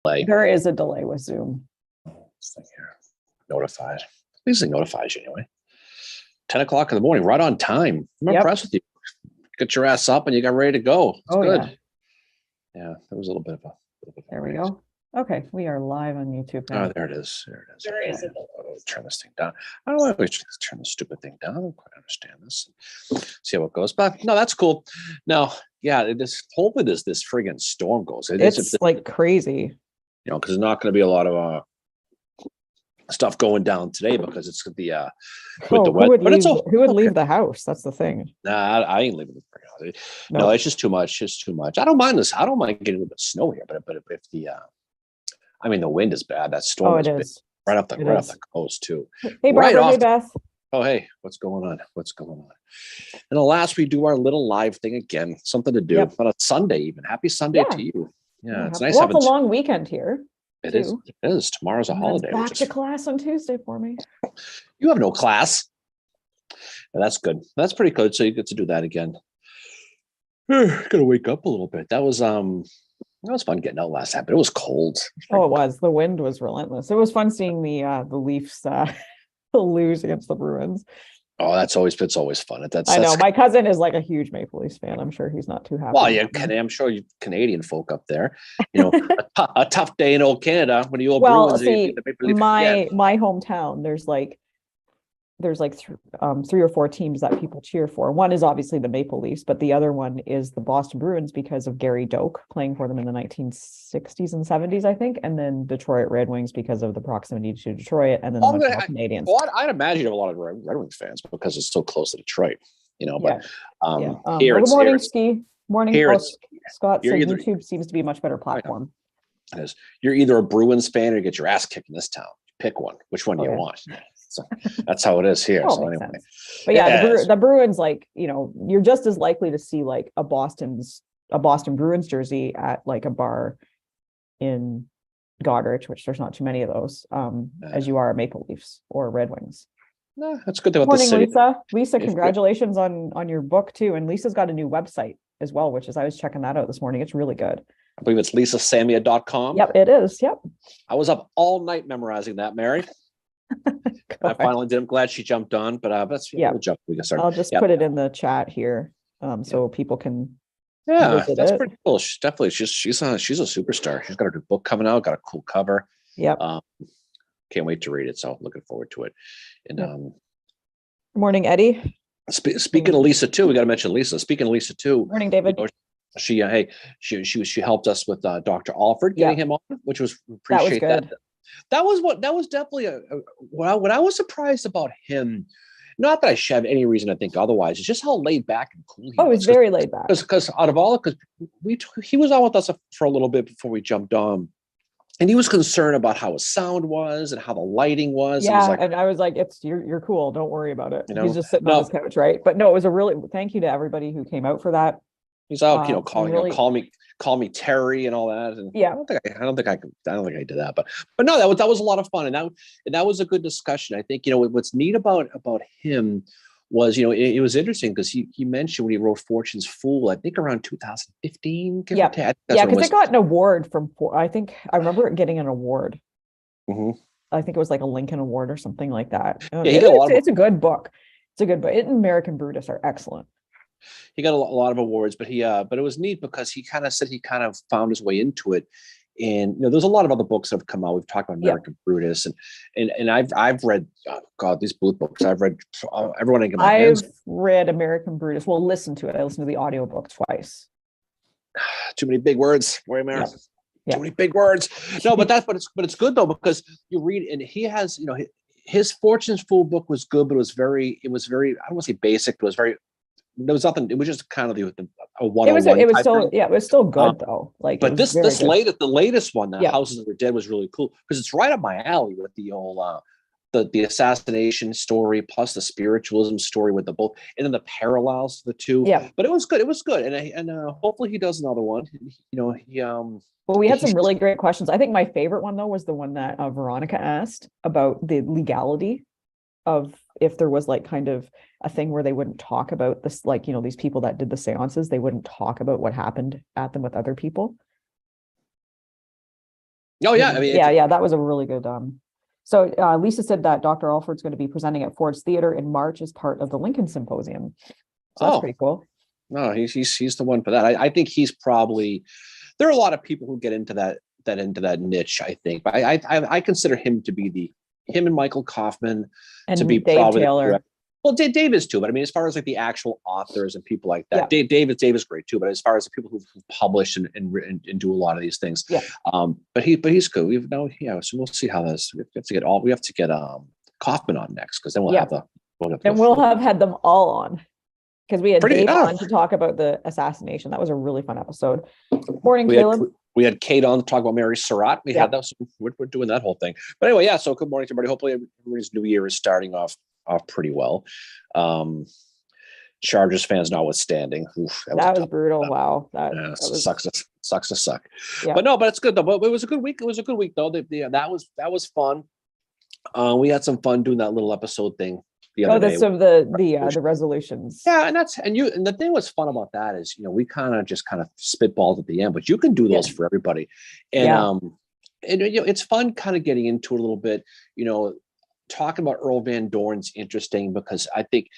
Like There is a delay with Zoom. this thing here, notified. At least it notifies you anyway. 10 o'clock in the morning, right on time. I'm impressed with you. Get your ass up and you got ready to go. It's good. Yeah, there was a little bit of a. There we go. Okay, we are live on YouTube now. Oh, there it is. There it is. Turn this thing down. I don't know why we should turn the stupid thing down. I don't quite understand this. See how it goes. But no, that's cool. Now, yeah, hopefully this friggin' storm goes. It's like crazy. You know, because there's not going to be a lot of stuff going down today because it's going to be with the weather. Who would leave the house? That's the thing. Nah, I ain't leaving the house. No, it's just too much. Just too much. I don't mind this. I don't mind getting a little bit of snow here, but if the I mean, the wind is bad. That storm is right up the coast too. Hey, Barbara. Hey, Beth. Oh, hey, what's going on? And last we do our little live thing again. Something to do on a Sunday, even. Happy Sunday to you. Yeah, it's nice. Well, it's a long weekend here. It is. It is. Tomorrow's a holiday. Back to class on Tuesday for me. You have no class. Yeah, that's good. That's pretty good. So you get to do that again. Gotta wake up a little bit. That was fun getting out last night, but it was cold. Oh, it was. The wind was relentless. It was fun seeing the Leafs lose against the Bruins. Oh, it's always fun. I know. My cousin is like a huge Maple Leafs fan. I'm sure he's not too happy. Well, yeah, I'm sure you Canadian folk up there. You know, a tough day in old Canada when you old Bruins. See, my hometown, there's like 3 or 4 teams that people cheer for. One is obviously the Maple Leafs, but the other one is the Boston Bruins because of Gary Doak playing for them in the 1960s and 70s, I think, and then Detroit Red Wings because of the proximity to Detroit, and then the Montreal Canadiens. Well, I'd imagine you have a lot of Red Wings fans because it's so close to Detroit, you know. But good morning, Ski. Morning, Scott. So YouTube seems to be a much better platform. It is. You're either a Bruins fan or you get your ass kicked in this town. Pick one. Which one do you want? So that's how it is here. So anyway, but the Bruins, like, you know, you're just as likely to see like a Boston Bruins jersey at like a bar in Goderich, which there's not too many of those, as you are Maple Leafs or Red Wings. No, that's good. About the city. Lisa, congratulations on your book too. And Lisa's got a new website as well, which is, I was checking that out this morning. It's really good. I believe it's lisasamia.com. Yep, it is. Yep. I was up all night memorizing that, Mary. I finally did. I'm glad she jumped on, but that's we'll jump. We can start. I'll just put it in the chat here, so people can. Yeah, that's pretty cool. She's a superstar. She's got her new book coming out. Got a cool cover. Yep. Can't wait to read it. So looking forward to it. And Good morning, Eddie. Speaking of Lisa too, we got to mention Lisa. Speaking of Lisa too. Morning, David. You know, she helped us with Dr. Alford getting him on, which was appreciate that. That was definitely what I was surprised about him. Not that I should have any reason to think otherwise. It's just how laid back and cool he was. Oh, he's very laid back. Because he was on with us for a little bit before we jumped on, and he was concerned about how his sound was and how the lighting was. Yeah, and I was like, you're cool. Don't worry about it. You know? He's just sitting on his couch, right? But no, it was a really thank you to everybody who came out for that. He's out, call me Terry and all that. And yeah, I don't think I did that, but no, that was a lot of fun, and that was a good discussion. I think, you know, what's neat about him was, you know, it was interesting because he mentioned when he wrote Fortune's Fool, I think around 2015. Yeah, because it got an award I think I remember it getting an award. Mm-hmm. I think it was like a Lincoln Award or something like that. It's a good book. It's a good book. It and American Brutus are excellent. He got a lot of awards, but but it was neat because he kind of said he kind of found his way into it. And, you know, there's a lot of other books that have come out. We've talked about American Brutus and I've read, these Bluth books. I've read everyone. I've read American Brutus. Well, listen to it. I listened to the audiobook twice. Too many big words. Too many big words. No, but it's good though, because you read, and he has, you know, his Fortune's Fool book was good, but it was very, I don't want to say basic, but it was very, there was nothing. It was just kind of a one-on-one. It was still good though. Like, but the latest one, the Houses That Were Dead, was really cool because it's right up my alley with the old the assassination story plus the spiritualism story with the both, and then the parallels to the two. Yeah, but it was good. It was good, and hopefully he does another one. You know, Well, we had some really great questions. I think my favorite one though was the one that Veronica asked about the legality of if there was like kind of a thing where they wouldn't talk about this, like, you know, these people that did the seances, they wouldn't talk about what happened at them with other people. Oh yeah, I mean, yeah, that was a really good. So Lisa said that Dr. Alford's going to be presenting at Ford's Theater in March as part of the Lincoln Symposium. So that's pretty cool. No, he's the one for that. I think he's probably. There are a lot of people who get into that niche, I think, but I consider him to be him and Michael Kaufman and to be Dave probably Taylor. Well, Dave is too, but I mean, as far as like the actual authors and people like that, Dave is great too. But as far as the people who publish and do a lot of these things, but he's good. So we'll see how this. We have to get Kaufman on next, because then we'll have had them all on, because we had Dave on to talk about the assassination. That was a really fun episode. Morning, Caleb. We had Kate on to talk about Mary Surratt. We had that. So we're doing that whole thing. But anyway, so good morning to everybody. Hopefully everybody's new year is starting off pretty well. Chargers fans notwithstanding. That was brutal. Wow. That sucks to suck. Yeah. But it's good though. But it was a good week. It was a good week though. That was fun. We had some fun doing that little episode thing the other day. The resolutions. Yeah, and the thing was fun about that is, we kind of spitballed at the end, but you can do those for everybody. And it's fun kind of getting into it a little bit, talking about Earl Van Dorn's interesting, because I think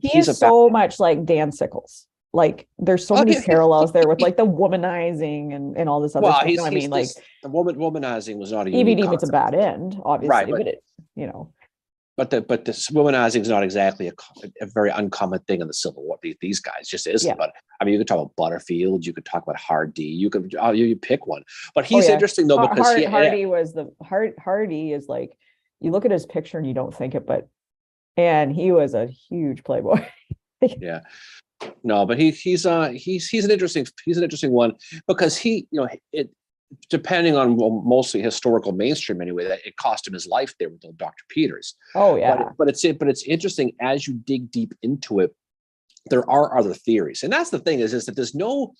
he's so much like Dan Sickles. Like there's so many parallels there with like the womanizing and all this other stuff. I mean, like the womanizing was not a EVD meets a bad end, obviously, right? But But this womanizing is not exactly a very uncommon thing in the Civil War. These guys just isn't. Yeah. But I mean, you could talk about Butterfield, you could talk about Hardy, you pick one. But he's interesting though, because Hardy is like, you look at his picture and you don't think it, and he was a huge playboy. Yeah. No, but he's an interesting one, because depending on mostly historical mainstream anyway, that it cost him his life there with Dr. Peters. Oh yeah. But it's interesting as you dig deep into it. There are other theories, and that's the thing is that there's no.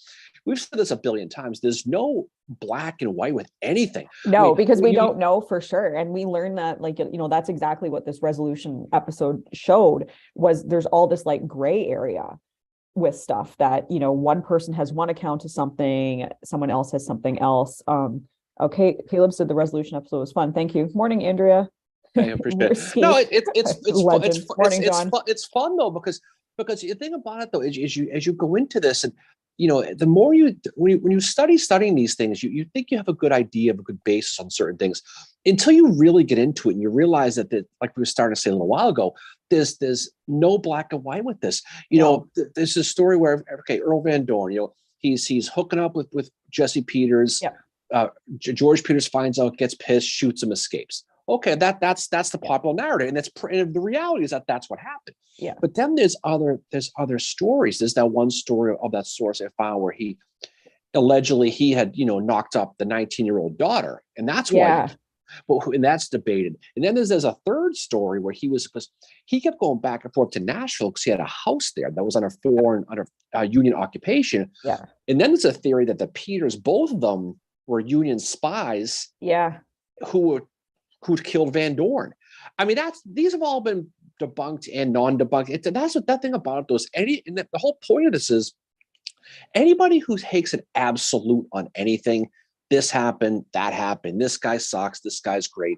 We've said this a billion times. There's no black and white with anything. No, because we don't know for sure, and we learned that that's exactly what this resolution episode showed, was there's all this like gray area with stuff that, one person has one account of something, someone else has something else. Okay, Caleb said the resolution episode was fun. Thank you. Morning, Andrea. I appreciate it. No, it's fun though, because the thing about it though is as you go into this, and the more when you studying these things, you think you have a good idea of a good basis on certain things, until you really get into it and you realize that like we were starting to say a little while ago, there's no black and white with this. There's a story where Earl Van Dorn, he's hooking up with Jesse Peters. Yeah. George Peters finds out, gets pissed, shoots him, escapes. Okay, that's the popular narrative, and the reality is that that's what happened. Yeah. But then there's other stories. There's that one story of that source I found where he allegedly had knocked up the 19-year-old daughter, and that's why. And that's debated. And then there's a third story where he kept going back and forth to Nashville because he had a house there that was under Union occupation. Yeah. And then there's a theory that the Peters, both of them, were Union spies. Yeah. Who killed Van Dorn. I mean, these have all been debunked and non-debunked. That's what that thing about those. The whole point of this is anybody who takes an absolute on anything, this happened, that happened, this guy sucks, this guy's great,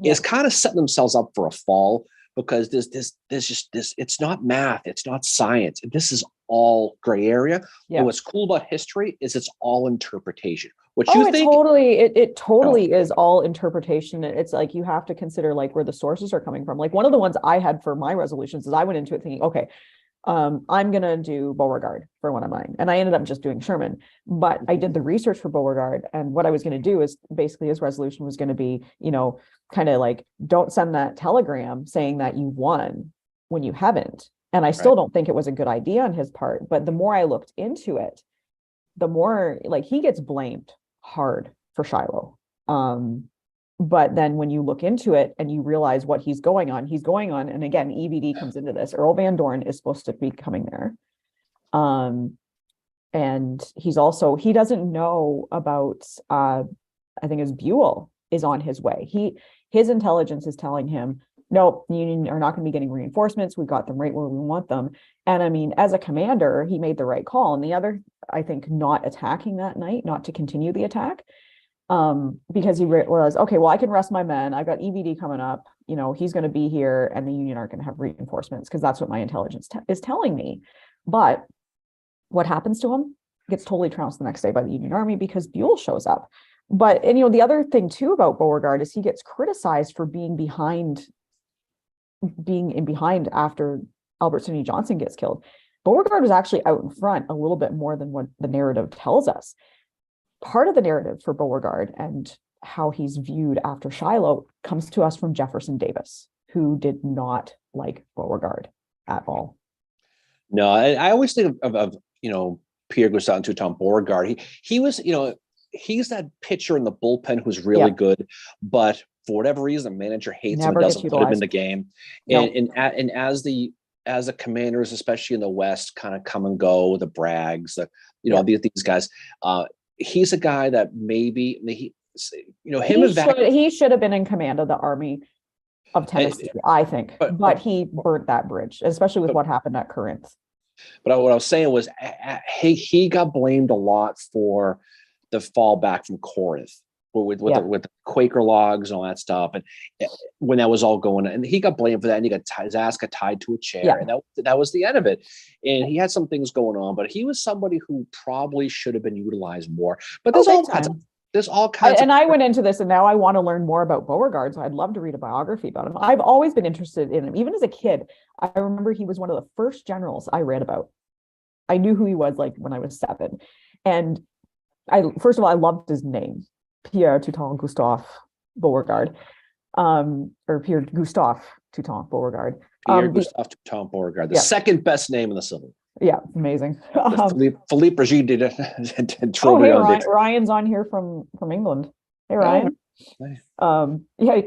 is kind of setting themselves up for a fall, because there's it's not math, it's not science. This is all gray area. Yeah. And what's cool about history is it's all interpretation. It totally is all interpretation. It's like you have to consider like where the sources are coming from. Like one of the ones I had for my resolutions is I went into it thinking, okay, I'm gonna do Beauregard for one of mine, and I ended up just doing Sherman. But I did the research for Beauregard, and what I was going to do is basically his resolution was going to be, kind of like, don't send that telegram saying that you won when you haven't. And I still don't think it was a good idea on his part. But the more I looked into it, the more like he gets blamed hard for Shiloh. But then when you look into it and you realize what he's going on, and again, EVD comes into this. Earl Van Dorn is supposed to be coming there. And he doesn't know about, I think it was Buell is on his way. His intelligence is telling him, no, the Union are not going to be getting reinforcements. We've got them right where we want them. And I mean, as a commander, he made the right call. And the other, I think, not attacking that night, not to continue the attack. Because he realized, okay, well, I can rest my men. I've got EVD coming up. He's going to be here, and the Union aren't going to have reinforcements because that's what my intelligence is telling me. But what happens to him? Gets totally trounced the next day by the Union Army because Buell shows up. But the other thing too about Beauregard is he gets criticized for being behind after Albert Sidney Johnston gets killed. Beauregard was actually out in front a little bit more than what the narrative tells us. Part of the narrative for Beauregard and how he's viewed after Shiloh comes to us from Jefferson Davis, who did not like Beauregard at all. No, I always think of Pierre Gustave and Toutant Beauregard. He was, he's that pitcher in the bullpen who's really good, but for whatever reason, the manager hates him and doesn't put him in the game. And as the commanders, especially in the West, kind of come and go, the Braggs, these guys, he's a guy that maybe he should have been in command of the Army of Tennessee, I think, but he burnt that bridge, especially with what happened at Corinth. But what I was saying was he got blamed a lot for the fall back from Corinth with the Quaker logs and all that stuff. And when that was all going on, and he got blamed for that, and his ass got tied to a chair, and that was the end of it. And he had some things going on, but he was somebody who probably should have been utilized more. But there's all kinds and I went into this, and now I want to learn more about Beauregard, so I'd love to read a biography about him. I've always been interested in him. Even as a kid, I remember he was one of the first generals I read about. I knew who he was like when I was 7. And first of all, I loved his name, Pierre Toutant Gustave Beauregard, or Pierre Gustave Toutant Beauregard. Pierre Gustave Toutant Beauregard, the second best name in the Civil War. Yeah, amazing. Philippe Brigitte did it. Ryan's on here from England. Hey, Ryan.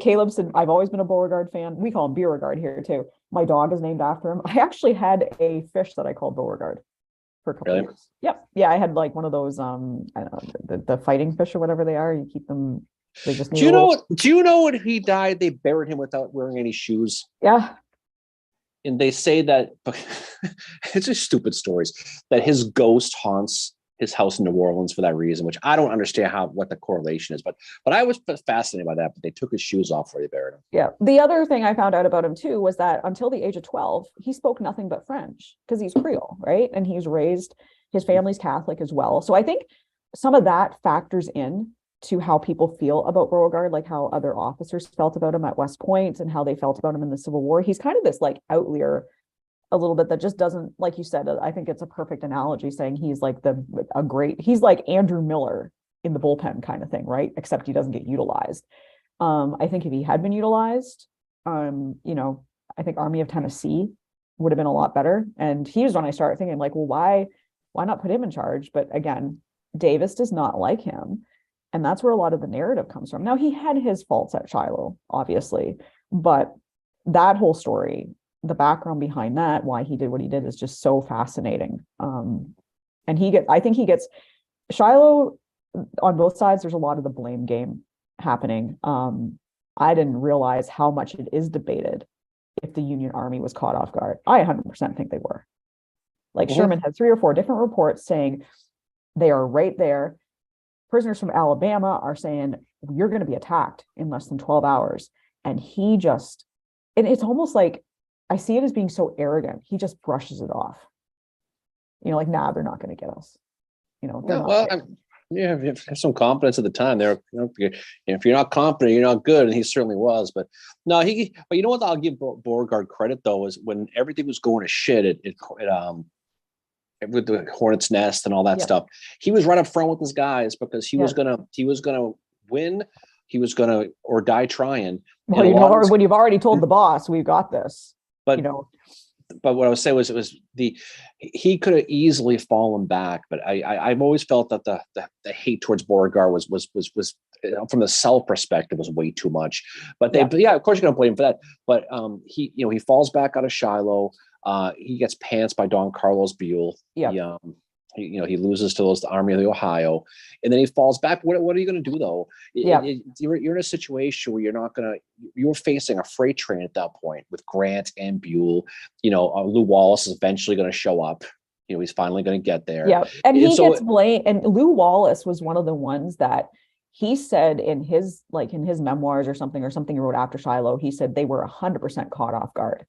Caleb said, I've always been a Beauregard fan. We call him Beauregard here too. My dog is named after him. I actually had a fish that I called Beauregard for a couple of years. Yep. Yeah, I had like one of those I don't know, the fighting fish or whatever they are. You keep them, they just need do you know when he died, they buried him without wearing any shoes? Yeah. And they say that it's just stupid stories that his ghost haunts his house in New Orleans for that reason, which I don't understand what the correlation is, but I was fascinated by that. But they took his shoes off where they buried him. Yeah. The other thing I found out about him too was that until the age of 12, he spoke nothing but French because he's Creole, right? And his family's Catholic as well. So I think some of that factors in to how people feel about Beauregard, like how other officers felt about him at West Point and how they felt about him in the Civil War. He's kind of this like outlier a little bit that just doesn't, like you said, I think it's a perfect analogy saying he's like he's like Andrew Miller in the bullpen kind of thing, right? Except he doesn't get utilized. I think if he had been utilized, I think Army of Tennessee would have been a lot better. And he was when I started thinking like, well, why not put him in charge? But again, Davis does not like him. And that's where a lot of the narrative comes from. Now, he had his faults at Shiloh, obviously, but that whole story, the background behind that, why he did what he did is just so fascinating. And I think he gets Shiloh on both sides. There's a lot of the blame game happening. I didn't realize how much it is debated if the Union Army was caught off guard. I 100% think they were. Like Sherman had 3 or 4 different reports saying they are right there. Prisoners from Alabama are saying, you're going to be attacked in less than 12 hours. And and it's almost like, I see it as being so arrogant. He just brushes it off. Like, nah, they're not going to get us. If you have some confidence at the time there, if you're not confident, you're not good. And he certainly was, but no, but you know what I'll give Beauregard credit though, is when everything was going to shit, with the Hornet's Nest and all that stuff, he was right up front with his guys because he was gonna win. He was gonna or die trying. Well, when you've already told the boss, we've got this. But what I was saying was he could have easily fallen back. But I've always felt that the hate towards Beauregard was from the self perspective was way too much. But of course you're gonna blame him for that. But he falls back out of Shiloh. He gets pantsed by Don Carlos Buell. Yeah. He loses to the Army of the Ohio, and then he falls back. What are you going to do though? You're in a situation where you're facing a freight train at that point with Grant and Buell. Lew Wallace is eventually going to show up. He's finally going to get there. Yeah, and he gets blamed. And Lew Wallace was one of the ones that he said in his memoirs or something he wrote after Shiloh, he said they were 100% caught off guard.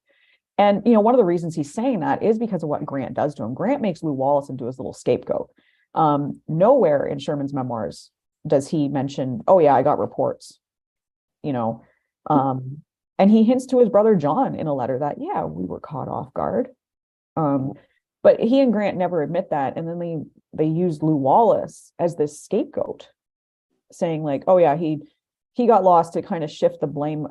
And, one of the reasons he's saying that is because of what Grant does to him. Grant makes Lew Wallace into his little scapegoat. Nowhere in Sherman's memoirs does he mention, oh yeah, I got reports, and he hints to his brother John in a letter that, yeah, we were caught off guard. But he and Grant never admit that. And then they use Lew Wallace as this scapegoat, saying like, oh yeah, he got lost, to kind of shift the blame,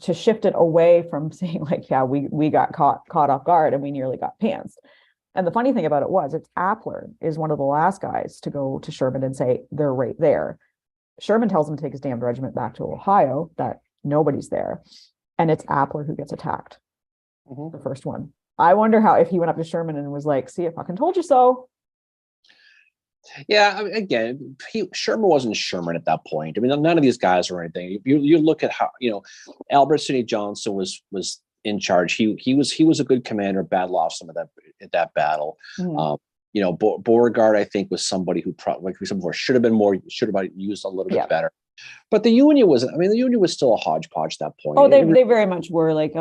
to shift it away from saying like, yeah, we got caught off guard and we nearly got pantsed. And the funny thing about it it's Appler is one of the last guys to go to Sherman and say they're right there. Sherman tells him to take his damned regiment back to Ohio, that nobody's there. And it's Appler who gets attacked. The first one. I wonder if he went up to Sherman and was like, see, I fucking told you so. Yeah, I mean, again, Sherman wasn't Sherman at that point. I mean, none of these guys or anything. You look at how, Albert Sidney Johnston was in charge. He was a good commander, bad lost some of that at that battle. Beauregard, I think, was somebody who probably, like we said before, should have been used a little bit better. But the Union was still a hodgepodge at that point. Oh, they very much were. Like,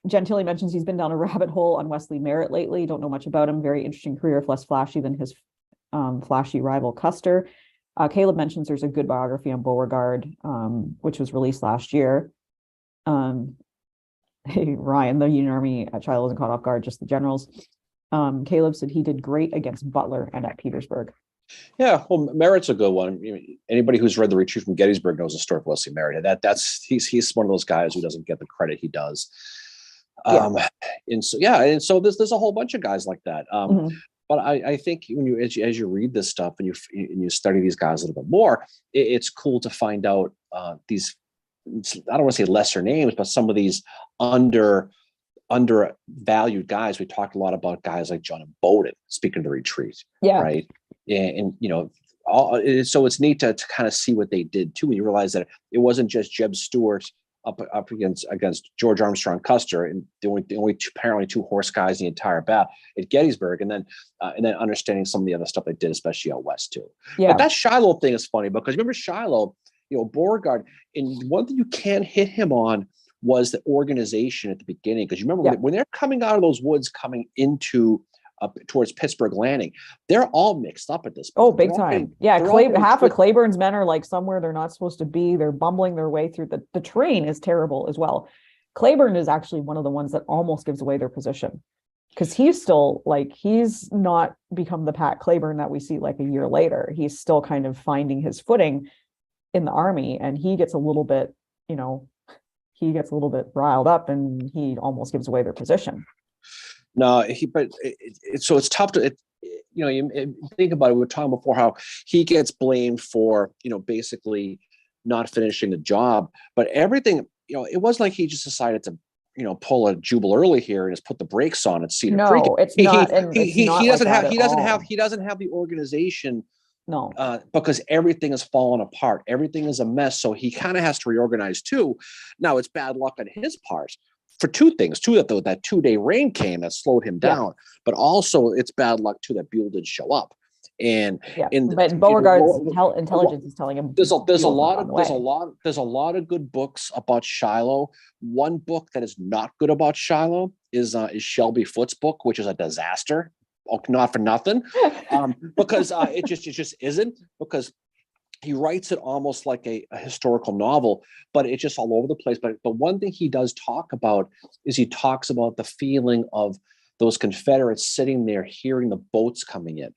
Gentili mentions he's been down a rabbit hole on Wesley Merritt lately. Don't know much about him. Very interesting career, if less flashy than his flashy rival Custer. Caleb mentions there's a good biography on Beauregard, which was released last year. Hey, Ryan, the Union Army at Shiloh wasn't caught off guard, just the generals. Caleb said he did great against Butler and at Petersburg. Yeah, well, Merritt's a good one. Anybody who's read The Retreat from Gettysburg knows the story of Wesley Merritt. He's one of those guys who doesn't get the credit he does. And so there's a whole bunch of guys like that. But I think when as you read this stuff and you study these guys a little bit more, it's cool to find out these, I don't want to say lesser names, but some of these undervalued guys. We talked a lot about guys like John and Bowdoin, speaking of the retreat. Yeah. Right. And so it's neat to kind of see what they did too. When you realize that it wasn't just Jeb Stuart up against George Armstrong Custer, and the only apparently two horse guys in the entire battle at Gettysburg, and then understanding some of the other stuff they did, especially out west too. Yeah. But that Shiloh thing is funny because remember Shiloh, Beauregard, and one thing you can't hit him on was the organization at the beginning, because you remember when they're coming out of those woods, coming into towards Pittsburgh Landing, they're all mixed up at this point. Oh, big time. Half of Cleburne's men are like somewhere they're not supposed to be. They're bumbling their way through. The terrain is terrible as well. Cleburne is actually one of the ones that almost gives away their position, because he's still he's not become the Pat Cleburne that we see like a year later. He's still kind of finding his footing in the army, and he gets a little bit, riled up, and he almost gives away their position. No, so it's tough to, you think about it. We were talking before how he gets blamed for, basically not finishing the job, but everything, it wasn't like he just decided to, pull a Jubal Early here and just put the brakes on at Cedar Creek. No, it's not. He doesn't have the organization. No, because everything is falling apart. Everything is a mess. So he kind of has to reorganize too. Now it's bad luck on his part for two things. That that 2-day rain came that slowed him down, but also it's bad luck too that Buell did show up. But Beauregard's intelligence is telling him there's a lot of good books about Shiloh. One book that is not good about Shiloh is Shelby Foote's book, which is a disaster. Not for nothing, because it just isn't, because he writes it almost like a historical novel, but it's just all over the place. But one thing he does talk about is he talks about the feeling of those Confederates sitting there hearing the boats coming in.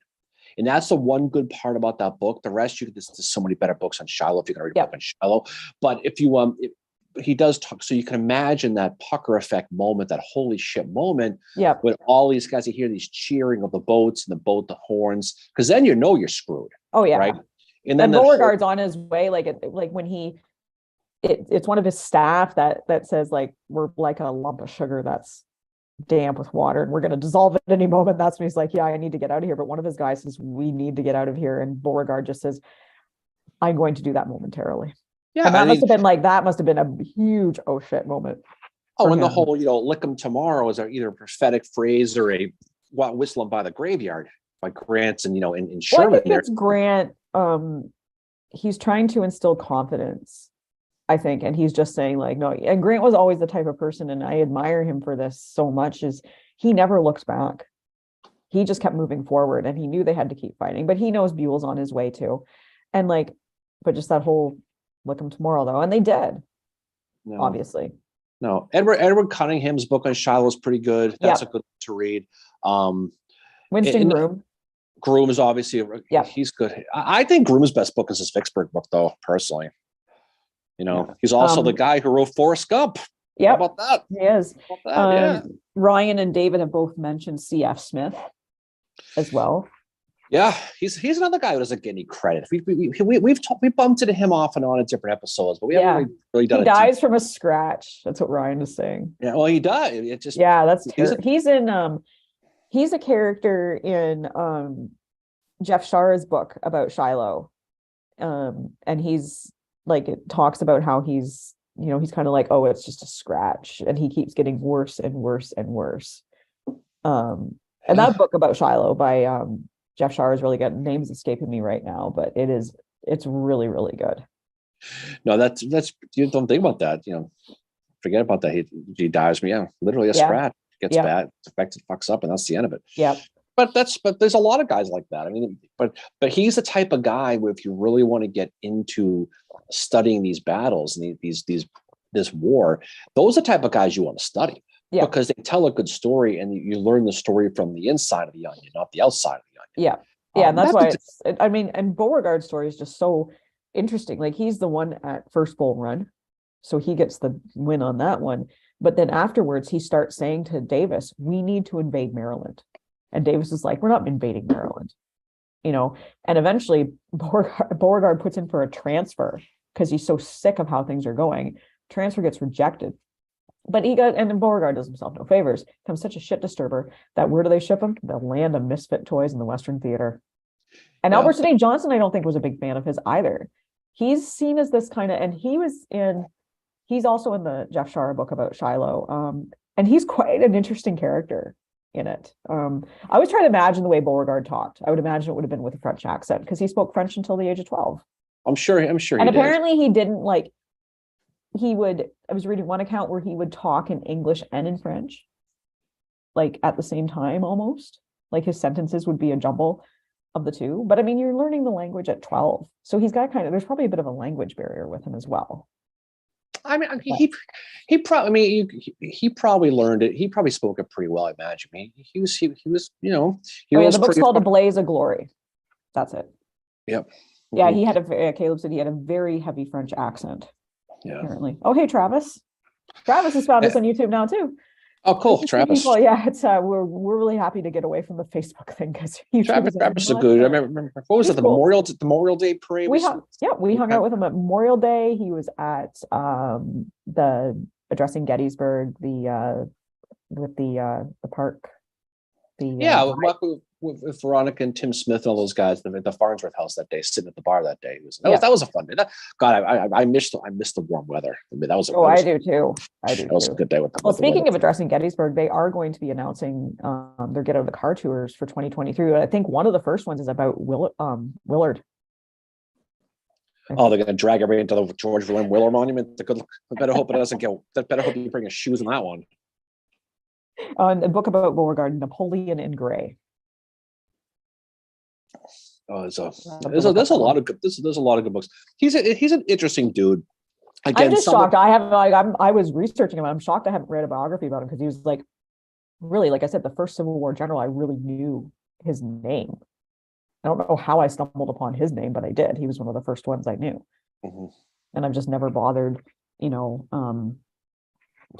And that's the one good part about that book. The rest, there's so many better books on Shiloh if you're going to read a book on Shiloh. But if you he does talk, so you can imagine that pucker effect moment, that holy shit moment, when all these guys hear these cheering of the boats and the horns, because then you're screwed. Oh yeah, right. And then Beauregard's on his way, when it's one of his staff that says we're like a lump of sugar that's damp with water and we're going to dissolve it at any moment. That's when he's like, yeah, I need to get out of here. But one of his guys says, we need to get out of here, and Beauregard just says, I'm going to do that momentarily. Yeah, and that must have been a huge oh shit moment. Oh, and the whole lick 'em tomorrow is either a prophetic phrase or a whistling by the graveyard by Grant and and Sherman. Well, I think it's Grant he's trying to instill confidence, I think, and he's just saying like, no. And Grant was always the type of person, and I admire him for this so much, is he never looks back. He just kept moving forward, and he knew they had to keep fighting, but he knows Buell's on his way too. And like, but just that whole look him tomorrow though, and they did. No. Obviously. No, Edward Cunningham's book on Shiloh is pretty good. That's a good one to read. Winston Groom. Groom is obviously, he's good. I think Groom's best book is his Vicksburg book, though, personally. You know, he's also the guy who wrote Forrest Gump. Yeah. How about that? He is. Ryan and David have both mentioned C.F. Smith as well. Yeah, he's another guy who doesn't get any credit. We bumped into him off and on in different episodes, but we haven't really done it. He dies from a scratch. That's what Ryan is saying. Yeah, well, he dies. It just that's he's a character in Jeff Shara's book about Shiloh, and he's like, it talks about how he's kind of like, oh, it's just a scratch, and he keeps getting worse and worse and worse. And that book about Shiloh by Jeff Shara is really good. Name's escaping me right now, but it's really, really good. No, that's you don't think about that. Forget about that. He dies. Literally a scratch. Gets bad, it's affected, fucks up, and that's the end of it. Yeah. But there's a lot of guys like that. I mean, but he's the type of guy where if you really want to get into studying these battles and this war, those are the type of guys you want to study. Yeah. Because they tell a good story, and you learn the story from the inside of the onion, not the outside of the onion. Yeah. And that's why and Beauregard's story is just so interesting. Like, he's the one at First Bull Run, so he gets the win on that one. But then afterwards, he starts saying to Davis, we need to invade Maryland. And Davis is like, we're not invading Maryland. And eventually Beauregard puts in for a transfer because he's so sick of how things are going. Transfer gets rejected. But and then Beauregard does himself no favors, becomes such a shit disturber that where do they ship him? The land of misfit toys in the Western Theater. And Albert Sidney Johnston, I don't think, was a big fan of his either. He's seen as this kind of, and he's also in the Jeff Shara book about Shiloh. And he's quite an interesting character in it. I was trying to imagine the way Beauregard talked. I would imagine it would have been with a French accent, because he spoke French until the age of 12. I'm sure. And apparently he didn't I was reading one account where he would talk in English and in French, like at the same time almost. Like, his sentences would be a jumble of the two. But I mean, you're learning the language at 12. So he's got there's probably a bit of a language barrier with him as well. I mean, he probably learned it. He probably spoke it pretty well, I imagine. He was. The book's called A Blaze of Glory. That's it. Yep. Yeah, he had Caleb said he had a very heavy French accent. Yeah. Apparently. Oh, hey, Travis. Travis has found us on YouTube now too. Oh, cool, Travis. People, it's we're really happy to get away from the Facebook thing, because Travis is good. I remember, what was it? The Memorial Day parade. We hung out with him at Memorial Day. He was at the Addressing Gettysburg, with the park. With Veronica and Tim Smith and all those guys, the Farnsworth House that day, sitting at the bar that day. That was a fun day. I missed the warm weather. I mean, I do too. That was a good day. Speaking of Addressing Gettysburg, they are going to be announcing their Get Out of the Car tours for 2023. I think one of the first ones is about Willard. Oh, they're going to drag everybody into the George William Willard Monument. I better hope it doesn't get. Better hope you bring your shoes in that one. The book about Beauregard, Napoleon in Gray. Oh, there's a lot of good books. He's an interesting dude. Again, I'm just shocked. I was researching him. I'm shocked I haven't read a biography about him, because he was really, like I said, the first Civil War general. I really knew his name. I don't know how I stumbled upon his name, but I did. He was one of the first ones I knew. Mm-hmm. And I've just never bothered, to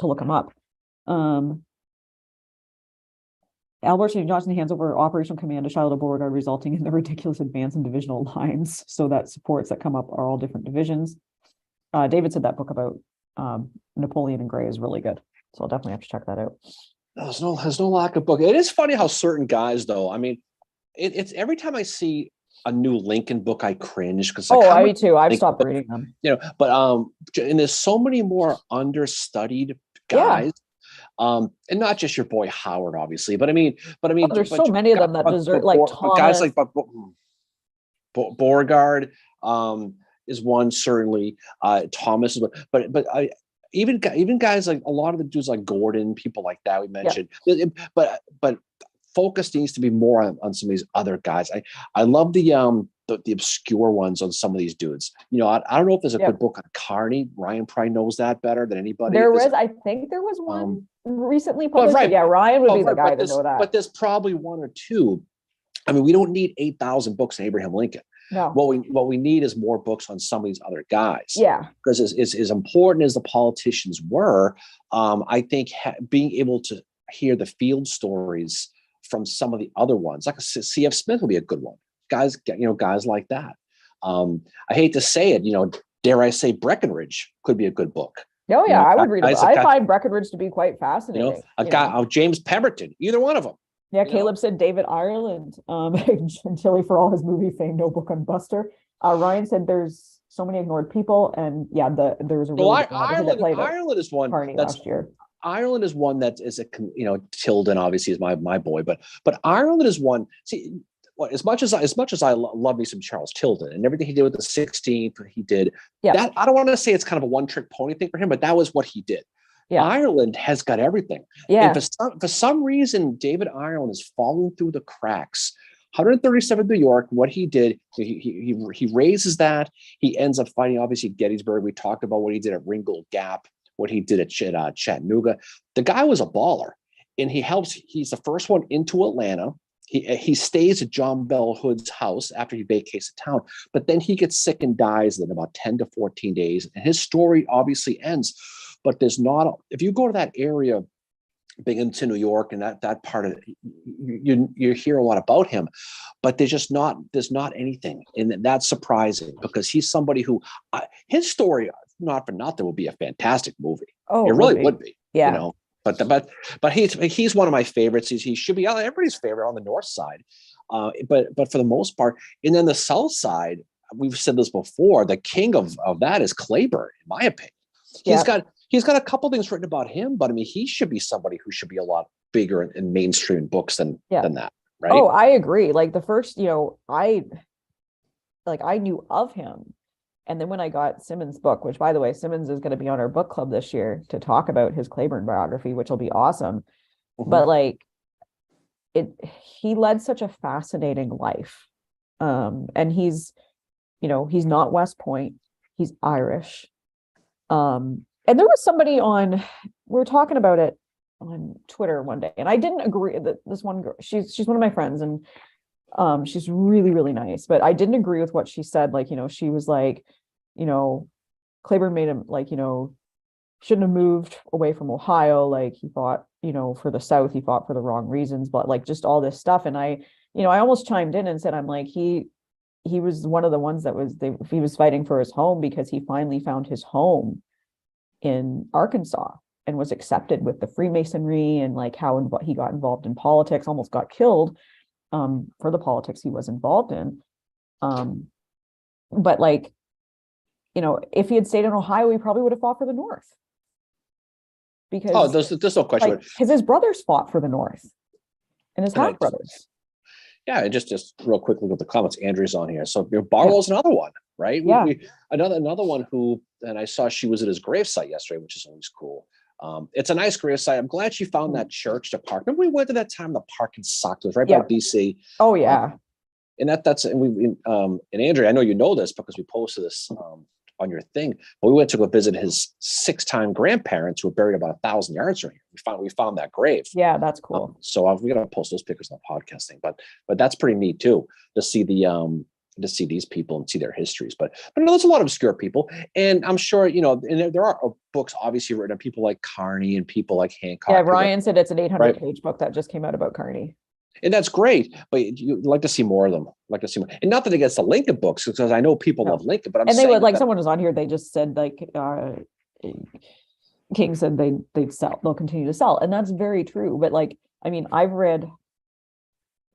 look him up. Albert Sidney Johnston hands over operational command to Shiloh Beauregard, resulting in the ridiculous advance in divisional lines, so that supports that come up are all different divisions. David said that book about Napoleon in Gray is really good, so I'll definitely have to check that out. There's no lack of book. It is funny how certain guys, though. I mean, it's every time I see a new Lincoln book, I cringe, because me too. I've stopped reading them. But and there's so many more understudied guys. Yeah. And not just your boy Howard, obviously, but I mean, there's so many of them that deserve, like Thomas. Guys like Beauregard, is one, certainly. Thomas is one, but even guys like a lot of the dudes like Gordon, people like that we mentioned. Yeah. But focus needs to be more on some of these other guys. I love the obscure ones on some of these dudes. You know, I don't know if there's a good book on Carney. Ryan probably knows that better than anybody. I think there was one recently published. Right. Yeah, Ryan would be the guy to know that. But there's probably one or two. I mean, we don't need 8,000 books on Abraham Lincoln. No. What we need is more books on some of these other guys. Yeah. Because as important as the politicians were, I think being able to hear the field stories from some of the other ones, like C.F. Smith would be a good one. Guys like that. I hate to say it, dare I say Breckinridge could be a good book. Oh yeah, I would read it. I find Breckinridge to be quite fascinating. James Pemberton, either one of them. Yeah, Caleb said David Ireland, Chili for all his movie fame, No Book on Buster. Ryan said there's so many ignored people, and yeah, there was a really Ireland is one that's last year. Ireland is one that is Tilden obviously is my boy, but Ireland is one. See, as much as I love me some Charles Tilden and everything he did with the 16th, he did that. I don't want to say it's kind of a one-trick pony thing for him, but that was what he did. Yeah. Ireland has got everything. Yeah. And for some reason, David Ireland is falling through the cracks. 137 New York, what he did, he raises that. He ends up fighting, obviously, Gettysburg. We talked about what he did at Ringgold Gap, what he did at Chattanooga. The guy was a baller, and he's the first one into Atlanta. He stays at John Bell Hood's house after he vacates the town, but then he gets sick and dies in about 10 to 14 days. And his story obviously ends, but if you go to that area, Binghamton, New York, and that part of it, you hear a lot about him, but there's not anything. And that's surprising because he's somebody who, his story, not for nothing, would be a fantastic movie. Oh, it really would be. Yeah. But he's one of my favorites. He should be everybody's favorite on the north side, but for the most part, and then the south side, we've said this before. The king of that is Clayburgh, in my opinion. He's got a couple things written about him, but I mean, he should be somebody who should be a lot bigger in mainstream books than that, right? Oh, I agree. Like the first, I knew of him. And then when I got Simmons' book, which by the way, Simmons is going to be on our book club this year to talk about his Clayburgh biography, which will be awesome. Mm-hmm. But he led such a fascinating life. And he's not West Point, he's Irish. And there was somebody we were talking about it on Twitter one day, and I didn't agree that this one girl, she's one of my friends, and she's really, really nice, but I didn't agree with what she said. She was like, Clayburgh made him shouldn't have moved away from Ohio. Like he fought, for the South, he fought for the wrong reasons, but just all this stuff. And I almost chimed in and said, I'm like, he was one of the ones that he was fighting for his home because he finally found his home in Arkansas and was accepted with the Freemasonry and how he got involved in politics, almost got killed for the politics he was involved in. But if he had stayed in Ohio, he probably would have fought for the North. Because there's no question. Because his brothers fought for the North and his half brothers. Yeah, and just real quickly with the comments, Andrew's on here. So Barlow's another one, right? Yeah. Another one who, and I saw she was at his gravesite yesterday, which is always cool. It's a nice gravesite. I'm glad she found that church to park. Remember we went to that time, the parking sucked. It was right by DC. Oh yeah. And and Andrew, I know you know this because we posted this on your thing, but we went to go visit his 6-time grandparents who were buried about 1,000 yards from here. We found that grave. Yeah, that's cool. So we got to post those pictures on the podcast thing, but that's pretty neat too, to see these people and see their histories. But there's a lot of obscure people, and I'm sure and there are books obviously written on people like Carney and people like Hancock. Yeah, Ryan said it's an 800-page book that just came out about Carney. And that's great, but you'd like to see more of them. And not that against the Lincoln books, because I know people love Lincoln, but they would someone was on here. They just said King said they'd sell. They'll continue to sell, and that's very true. But I've read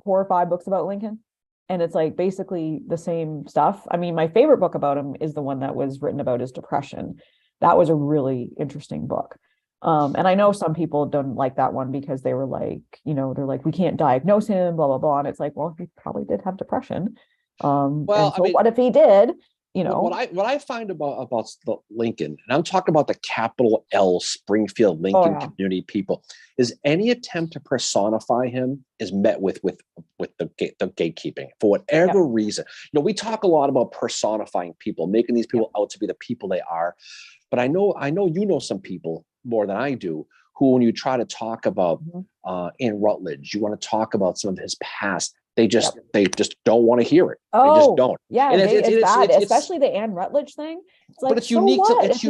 4 or 5 books about Lincoln, and it's basically the same stuff. I mean, my favorite book about him is the one that was written about his depression. That was a really interesting book. And I know some people don't like that one because they were they're like, we can't diagnose him, blah, blah, blah. And it's well, he probably did have depression. What if he did? you know. What I find about the Lincoln, and I'm talking about the capital L Springfield Lincoln community people, is any attempt to personify him is met with the gatekeeping for whatever reason. You know, we talk a lot about personifying people, making these people out to be the people they are. But I know you know some people more than I do who, when you try to talk about Anne Rutledge, you want to talk about some of his past, they just don't want to hear it. They just don't. Yeah, and it's bad, especially the Anne Rutledge thing. It's like, but it's unique it's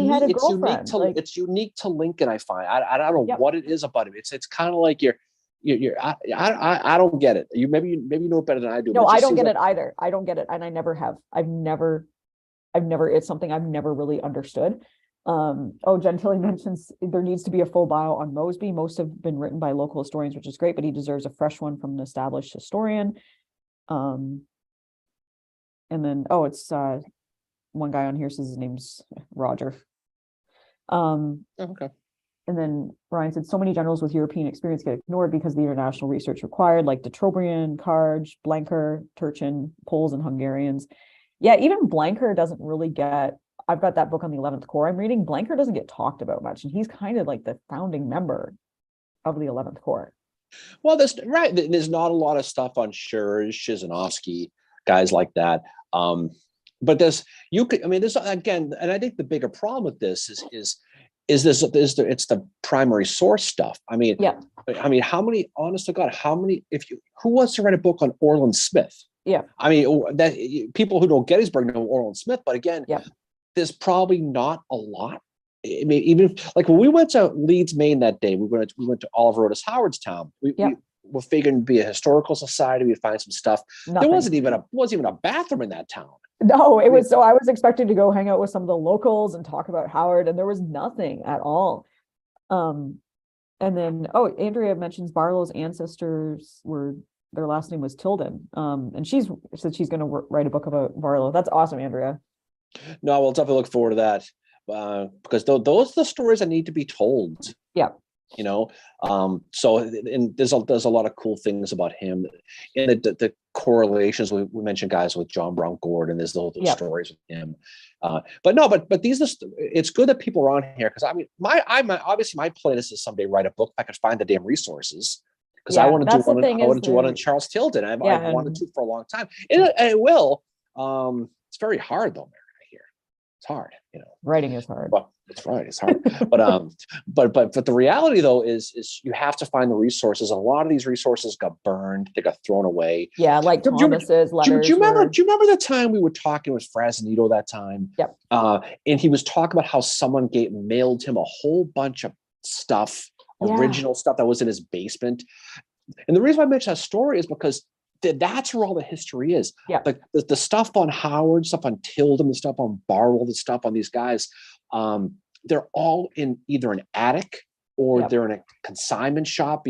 unique to Lincoln. I find I don't know what it is about him. It's kind of like I don't get it. Maybe you know it better than I do. No, I don't get it either. I don't get it, and I never have. I've never. It's something I've never really understood. Gentili mentions there needs to be a full bio on Mosby. Most have been written by local historians, which is great, but he deserves a fresh one from an established historian. And then it's one guy on here says his name's Roger. Okay. And then Brian said so many generals with European experience get ignored because of the international research required, like de Trobriand, Karge, Blanker, Turchin, Poles, and Hungarians. Yeah, even Blanker doesn't really get. I've got that book on the 11th Corps I'm reading. Blanker doesn't get talked about much, and he's kind of like the founding member of the 11th Corps. Well, there's not a lot of stuff on Schurz, Shizanovsky, guys like that. But there's again, and I think the bigger problem with this is it's the primary source stuff. I mean, how many, honest to God, who wants to write a book on Orland Smith? Yeah. I mean, that people who know Gettysburg know Orland Smith, but again, there's probably not a lot. I mean, even like when we went to Leeds, Maine that day, we went to Oliver Otis Howardstown. We were figuring to be a historical society. We'd find some stuff. Nothing. There wasn't even a bathroom in that town. No, it was. So I was expecting to go hang out with some of the locals and talk about Howard, and there was nothing at all. And then, Andrea mentions Barlow's ancestors their last name was Tilden. And she said she's going to write a book about Barlow. That's awesome, Andrea. No, we'll definitely look forward to that because those are the stories that need to be told. Yeah. You know, so and there's a lot of cool things about him, and the correlations we mentioned, guys, with John Brown Gordon. There's those stories with him, but these it's good that people are on here because I mean, obviously my plan is to someday write a book if I could find the damn resources. Because I want to do one on Charles Tilden. I've wanted to for a long time, and it will. It's very hard though, Mary. I hear it's hard. You know, writing is hard. Well, it's right. It's hard. but the reality though is you have to find the resources. And a lot of these resources got burned. They got thrown away. Yeah, like Thomas's letters. Do you remember the time we were talking with Fresnito that time? Yep. And he was talking about how someone mailed him a whole bunch of stuff. Original stuff that was in his basement. And the reason why I mention that story is because that's where all the history is. Yeah. Like the stuff on Howard, stuff on Tilden, the stuff on Barlow, the stuff on these guys, they're all in either an attic or they're in a consignment shop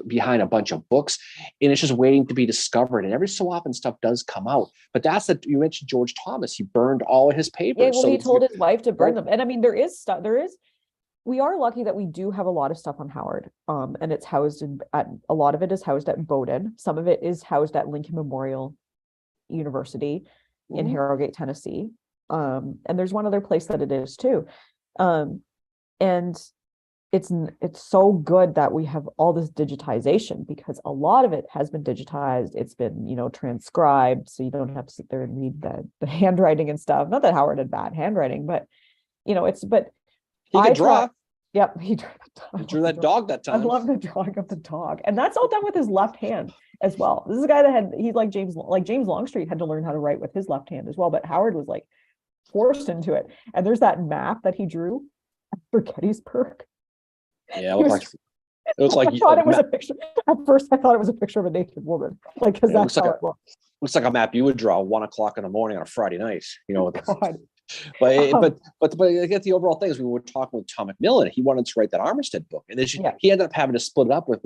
behind a bunch of books, and it's just waiting to be discovered. And every so often stuff does come out. But you mentioned George Thomas. He burned all of his papers. Yeah, well, he told his wife to burn them. And I mean, there is stuff. We are lucky that we do have a lot of stuff on Howard, and it's housed a lot of it is housed at Bowdoin. Some of it is housed at Lincoln Memorial University in Harrogate, Tennessee. And there's one other place that it is too. And it's so good that we have all this digitization because a lot of it has been digitized. It's been, transcribed, so you don't have to sit there and read the handwriting and stuff. Not that Howard had bad handwriting, but he could draw. Yep, he drew that dog that time. I love the drawing of the dog, and that's all done with his left hand as well. This is a guy that he's like James Longstreet had to learn how to write with his left hand as well, but Howard was like forced into it. And there's that map that he drew for Gettysburg. Yeah, it looks like I thought it was a picture. At first, I thought it was a picture of a naked woman, because that's how it looks. Looks like a map you would draw 1 o'clock in the morning on a Friday night. God. But I get the overall thing is we were talking with Tom McMillan. He wanted to write that Armistead book, and then he ended up having to split it up with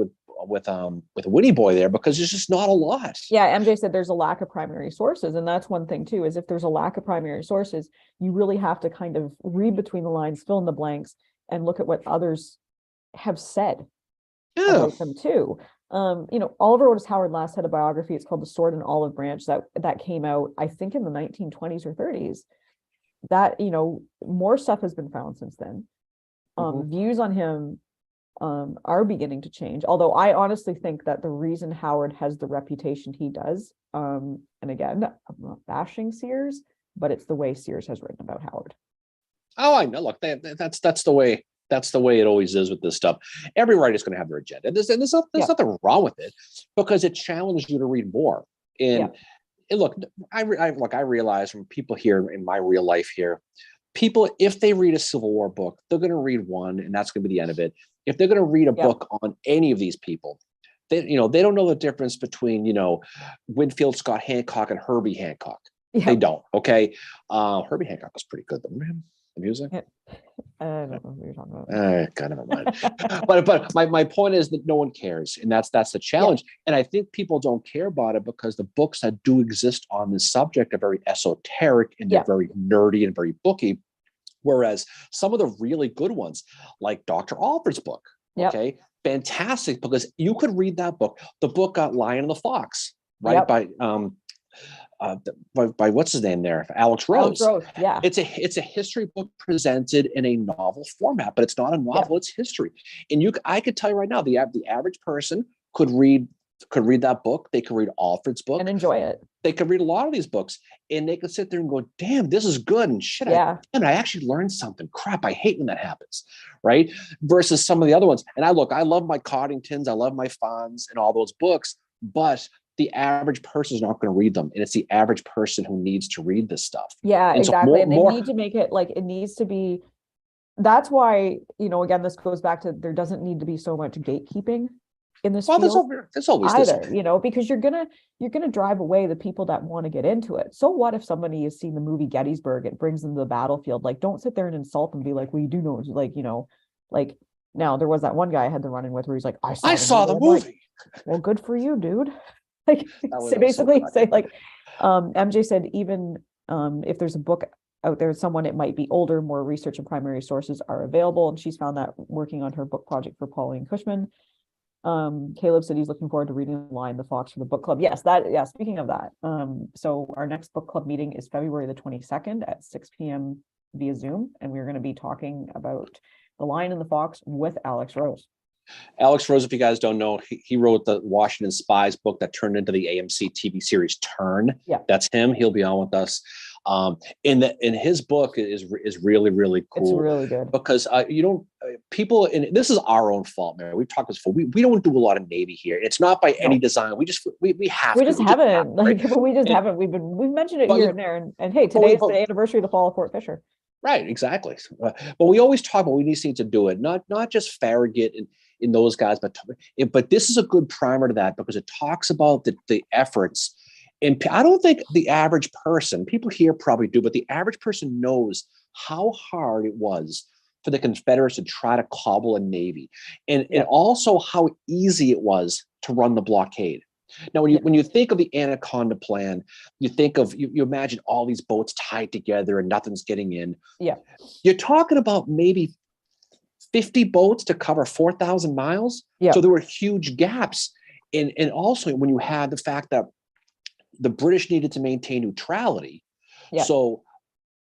Winnie Boy there because there's just not a lot. Yeah, MJ said there's a lack of primary sources, and that's one thing too. Is if there's a lack of primary sources, you really have to kind of read between the lines, fill in the blanks, and look at what others have said about them too. Oliver Otis Howard last had a biography. It's called The Sword and Olive Branch that came out, I think, in the 1920s or 30s. That, more stuff has been found since then. Views on him are beginning to change. Although I honestly think that the reason Howard has the reputation he does, and again, I'm not bashing Sears, but it's the way Sears has written about Howard. Oh, I know. Look, that's the way. That's the way it always is with this stuff. Every writer's going to have their agenda. There's nothing wrong with it, because it challenges you to read more. And look, I realize from people here in my real life here, people, if they read a Civil War book, they're going to read one, and that's going to be the end of it. If they're going to read a book on any of these people, they don't know the difference between, Winfield Scott Hancock and Herbie Hancock. Yeah. They don't. Okay. Herbie Hancock was pretty good. The music. I don't know what you're talking about. Kind of a mind. but my point is that no one cares, and that's the challenge. And I think people don't care about it because the books that do exist on this subject are very esoteric, and they're very nerdy and very booky. Whereas some of the really good ones, like Dr. Alford's book, okay, fantastic, because you could read that book. The book got Lion and the Fox, right? By what's his name there? Alex Rose. Yeah. It's a history book presented in a novel format, but it's not a novel, it's history. And I could tell you right now, the average person could read that book. They could read Alford's book and enjoy it. They could read a lot of these books, and they could sit there and go, damn, this is good. And shit, I actually learned something. Crap, I hate when that happens. Right. Versus some of the other ones. And I love my Coddingtons. I love my Fonz and all those books, but the average person is not going to read them. And it's the average person who needs to read this stuff. Yeah, and exactly. So and they need to make it like, it needs to be, that's why, again, this goes back to, there doesn't need to be so much gatekeeping in this field. There's always either, because you're gonna drive away the people that want to get into it. So what if somebody has seen the movie Gettysburg, it brings them to the battlefield? Like, don't sit there and insult them and be like, well, you do know, like, now there was that one guy I had to run in with where he's like, I saw the movie. Like, well, good for you, dude. Like, so basically say like, MJ said, even if there's a book out there, someone, it might be older, more research and primary sources are available. And she's found that working on her book project for Pauline Cushman. Caleb said he's looking forward to reading Lion the Fox for the book club. Yes, speaking of that, so our next book club meeting is February the 22nd at 6 p.m. via Zoom, and we're going to be talking about The Lion and the Fox with Alex Rose. Alex Rose, if you guys don't know, he wrote the Washington Spies book that turned into the AMC TV series Turn. Yeah, that's him. He'll be on with us. In his book is really, really cool. It's really good because people, and this is our own fault, man. We've talked this before. We don't do a lot of Navy here. It's not by any design. We just haven't. We've mentioned it here and there. And hey, today is the anniversary of the fall of Fort Fisher. Right, exactly. But we always talk about we need to do it, not just Farragut and in those guys, but this is a good primer to that, because it talks about the efforts. And I don't think the average person, people here probably do, but the average person knows how hard it was for the Confederates to try to cobble a navy, and also how easy it was to run the blockade. Now, when you think of the Anaconda Plan, you think of, you imagine all these boats tied together and nothing's getting in. Yeah. You're talking about maybe 50 boats to cover 4,000 miles. Yeah. So there were huge gaps. And also when you had the fact that the British needed to maintain neutrality. Yeah. So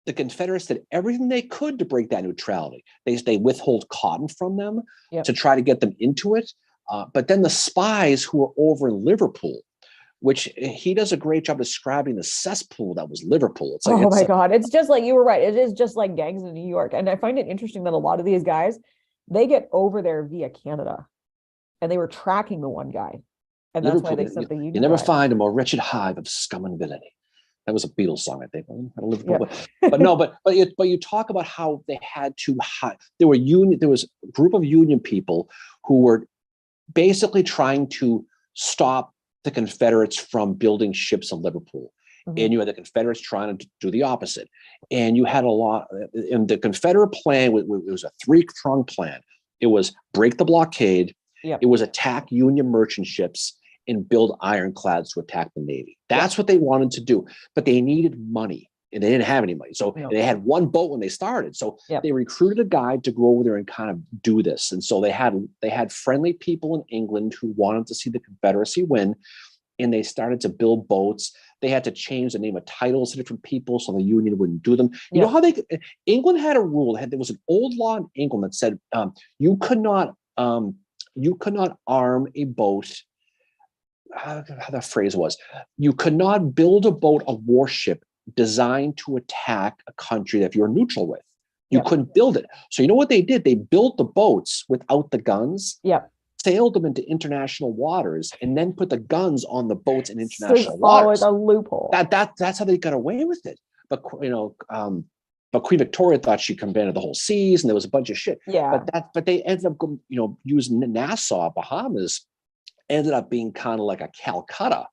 the Confederates did everything they could to break that neutrality. They withhold cotton from them to try to get them into it. But then the spies who were over in Liverpool, which he does a great job describing the cesspool that was Liverpool. It's like, oh my God. It's just like, you were right. It is just like gangs in New York. And I find it interesting that a lot of these guys, they get over there via Canada, and they were tracking the one guy. And that's why they sent the Union. You never find a more wretched hive of scum and villainy. That was a Beatles song, I think. But you talk about how they had to hide. There was a group of Union people who were basically trying to stop the Confederates from building ships in Liverpool. Mm-hmm. And you had the Confederates trying to do the opposite. And you had a lot, and the Confederate plan, it was a three-pronged plan. It was break the blockade. Yep. It was attack Union merchant ships and build ironclads to attack the Navy. That's what they wanted to do. But they needed money. and they didn't have any money. So they had one boat when they started. So they recruited a guy to go over there and kind of do this. And so they had friendly people in England who wanted to see the Confederacy win, and they started to build boats. They had to change the name of titles to different people so the Union wouldn't do them. You know how England had a rule. There was an old law in England that said you could not arm a boat. How the phrase was, you could not build a boat, a warship designed to attack a country that you're neutral with. You couldn't build it. So you know what they did? They built the boats without the guns. Sailed them into international waters, and then put the guns on the boats in international waters. A loophole. That's how they got away with it. But but Queen Victoria thought she commanded the whole seas, and there was a bunch of shit. But they ended up using Nassau, Bahamas, ended up being kind of like a Calcutta,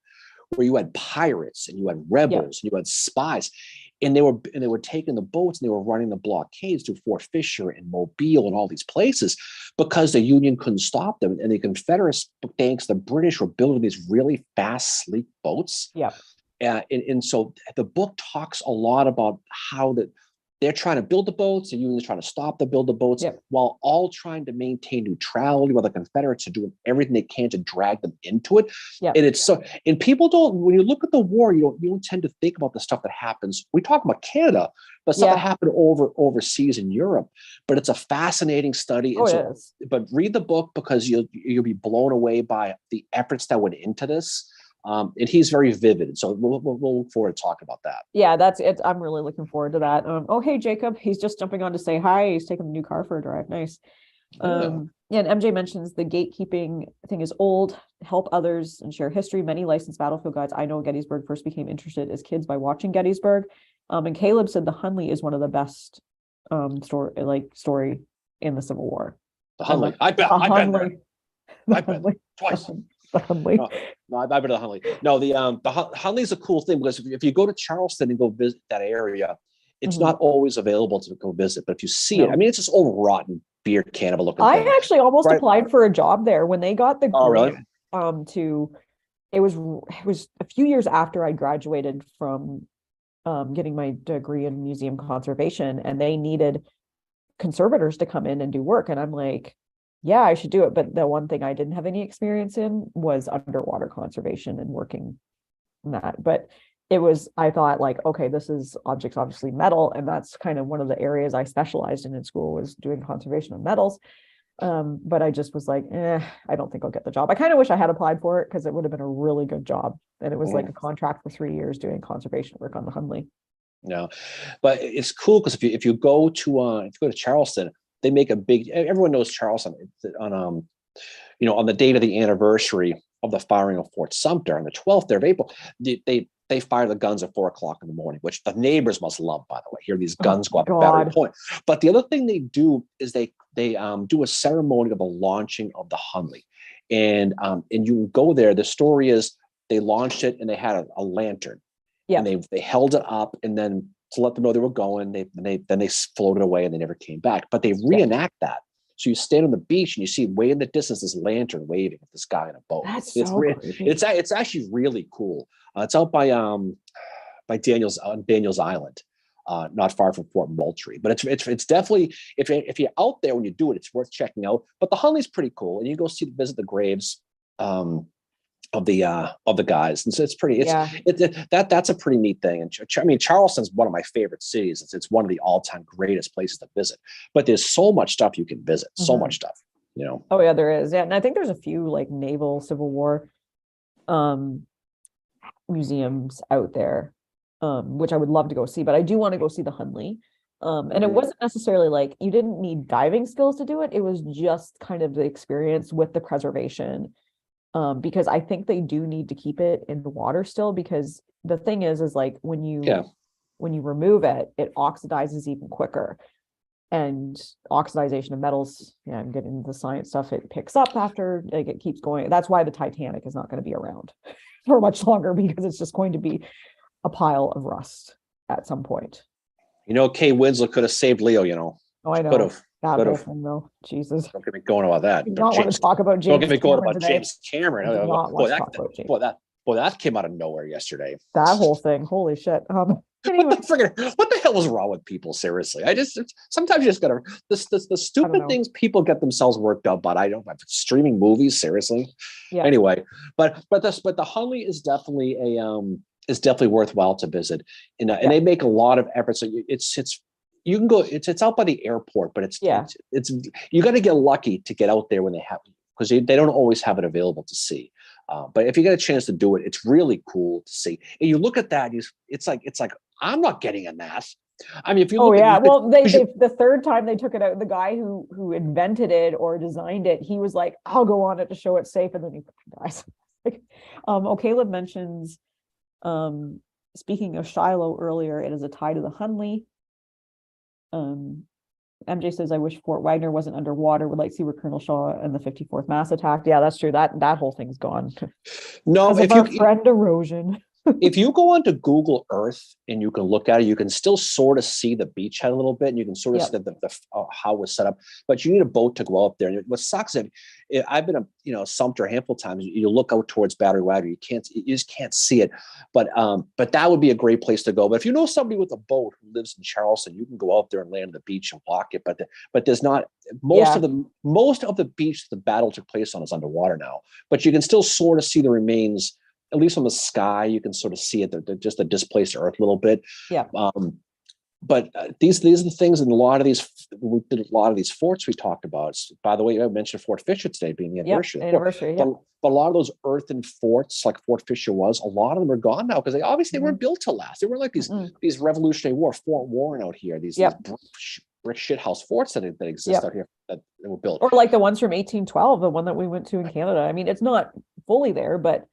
where you had pirates and you had rebels and you had spies. And they were taking the boats and they were running the blockades to Fort Fisher and Mobile and all these places because the Union couldn't stop them. And the Confederates, thanks to the British, were building these really fast, sleek boats. And so the book talks a lot about how they're trying to build the boats, the Union's trying to stop the build the boats, while all trying to maintain neutrality, while the Confederates are doing everything they can to drag them into it. And it's so, and people don't, when you look at the war, you don't tend to think about the stuff that happens. We talk about Canada, but stuff that happened overseas in Europe. But it's a fascinating study. But read the book because you'll be blown away by the efforts that went into this. And he's very vivid. So we'll look forward to talking about that. Yeah, that's it. I'm really looking forward to that. Oh, hey, Jacob. He's just jumping on to say hi. He's taking the new car for a drive. Nice. And MJ mentions the gatekeeping thing is old, help others and share history. Many licensed battlefield guides. I know Gettysburg first became interested as kids by watching Gettysburg. And Caleb said the Hunley is one of the best story in the Civil War. The Hunley. I bet twice. The Hunley. No, I've been to the Hunley. No, the Hunley is a cool thing because if you go to Charleston and go visit that area, it's not always available to go visit. But if you see it, I mean, it's just old rotten beer cannibal looking. I actually almost applied for a job there when they got the grant. It was a few years after I graduated from getting my degree in museum conservation, and they needed conservators to come in and do work, and I'm like, yeah, I should do it. But the one thing I didn't have any experience in was underwater conservation and working in that. But I thought like, okay, this is objects, obviously metal. And that's kind of one of the areas I specialized in school was doing conservation of metals. But I just was like, I don't think I'll get the job. I kind of wish I had applied for it because it would have been a really good job. And it was like a contract for 3 years doing conservation work on the Hunley. No, but it's cool because if you go to Charleston, they make a big. Everyone knows Charleston on the date of the anniversary of the firing of Fort Sumter on the 12th of April. They fire the guns at 4 o'clock in the morning, which the neighbors must love. By the way, hear these guns go up at Battery Point. But the other thing they do is they do a ceremony of the launching of the Hunley, and you go there. The story is they launched it and they had a lantern, and they held it up and then. To let them know they were going, they floated away and they never came back. But they reenact that. So you stand on the beach and you see way in the distance this lantern waving at this guy in a boat. It's actually really cool. It's out by Daniels Island, not far from Fort Moultrie. But it's definitely if you're out there when you do it, it's worth checking out. But the Hunley's pretty cool, and you go visit the graves. Of the guys, and so that's a pretty neat thing. And I mean, Charleston's one of my favorite cities. It's one of the all-time greatest places to visit. But there's so much stuff you can visit. So much stuff, Oh yeah, there is. Yeah, and I think there's a few like naval Civil War museums out there, which I would love to go see. But I do want to go see the Hunley. And it wasn't necessarily like you didn't need diving skills to do it. It was just kind of the experience with the preservation. Because I think they do need to keep it in the water still, because the thing is like when you remove it, it oxidizes even quicker. And oxidization of metals, I'm getting into the science stuff, it picks up after, like it keeps going. That's why the Titanic is not going to be around for much longer, because it's just going to be a pile of rust at some point. Kate Winslet could have saved Leo, Oh, I know. Could have. That whole thing, though. Jesus. Don't get me going about that. Do not want to talk about James. Don't get me going Cameron about today. James Cameron. That came out of nowhere yesterday. That whole thing. Holy shit. What the hell is wrong with people? Seriously, sometimes you just gotta the stupid things people get themselves worked up. But I don't streaming movies seriously. Yeah. Anyway, but the Hunley is definitely is definitely worthwhile to visit, and they make a lot of efforts. So it's you can go. It's out by the airport, but it's you got to get lucky to get out there when they have, because they don't always have it available to see. But if you get a chance to do it, it's really cool to see. And you look at that, it's like I'm not getting in that. I mean, if you look the third time they took it out, the guy who invented it or designed it, he was like, I'll go on it to show it's safe, and then he dies. Caleb mentions, speaking of Shiloh earlier, it is a tie to the Hunley. MJ says, I wish Fort Wagner wasn't underwater. Would like to see where Colonel Shaw and the 54th Mass attacked. Yeah, that's true. That whole thing's gone. No, if you friend erosion. If you go onto Google Earth and you can look at it, you can still sort of see the beachhead a little bit, and you can sort of see how it was set up. But you need a boat to go up there. And what sucks is, I've been Sumter a handful of times. You look out towards Battery Wagner, you just can't see it. But that would be a great place to go. But if you know somebody with a boat who lives in Charleston, you can go out there and land on the beach and walk it. But there's not most of the beach the battle took place on is underwater now. But you can still sort of see the remains. At least from the sky, you can sort of see it, just the displaced earth a little bit. Yeah. But these are the things, and we did a lot of these forts we talked about. By the way, I mentioned Fort Fisher today being the anniversary. But a lot of those earthen forts, like Fort Fisher was, a lot of them are gone now because they obviously weren't built to last. They weren't like these Revolutionary War, Fort Warren out here, these brick shithouse forts that exist out here that were built. Or like the ones from 1812, the one that we went to in Canada. I mean, it's not fully there, but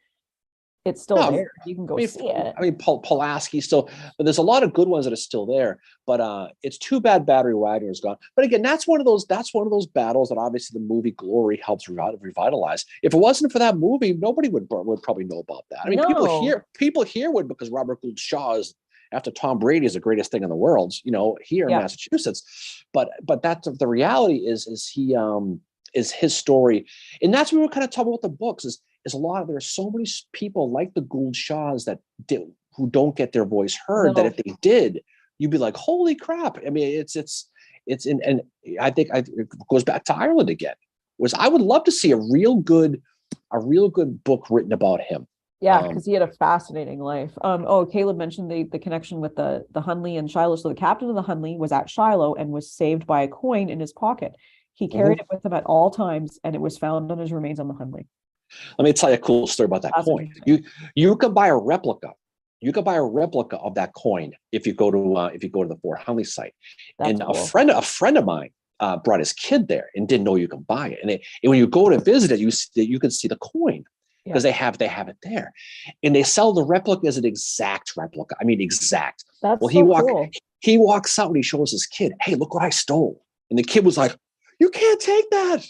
it's still there. You can go see it. I mean, Pulaski still, but there's a lot of good ones that are still there. But it's too bad Battery Wagner is gone. But again, that's one of those battles that obviously the movie Glory helps revitalize. If it wasn't for that movie, nobody would probably know about that. I mean, people here would, because Robert Gould Shaw is, after Tom Brady, is the greatest thing in the world, here in Massachusetts. But that's the reality is he is his story. And that's what we were kind of talking about the books is there are so many people like the Gould Shaws who don't get their voice heard, that if they did, you'd be like, holy crap. I mean, it's and I think it goes back to Ireland again, I would love to see a real good book written about him. Yeah, because he had a fascinating life. Caleb mentioned the connection with the Hunley and Shiloh. So the captain of the Hunley was at Shiloh and was saved by a coin in his pocket. He carried it with him at all times, and it was found on his remains on the Hunley. Let me tell you a cool story about that coin. You could buy a replica. You could buy a replica of that coin if you go to the Fort Hunley site. That's cool. A friend of mine brought his kid there and didn't know you can buy it. And when you go to visit it, you can see the coin because they have it there, and they sell the replica as an exact replica. I mean, exact. That's cool. He walks out and he shows his kid, "Hey, look what I stole!" And the kid was like, "You can't take that,"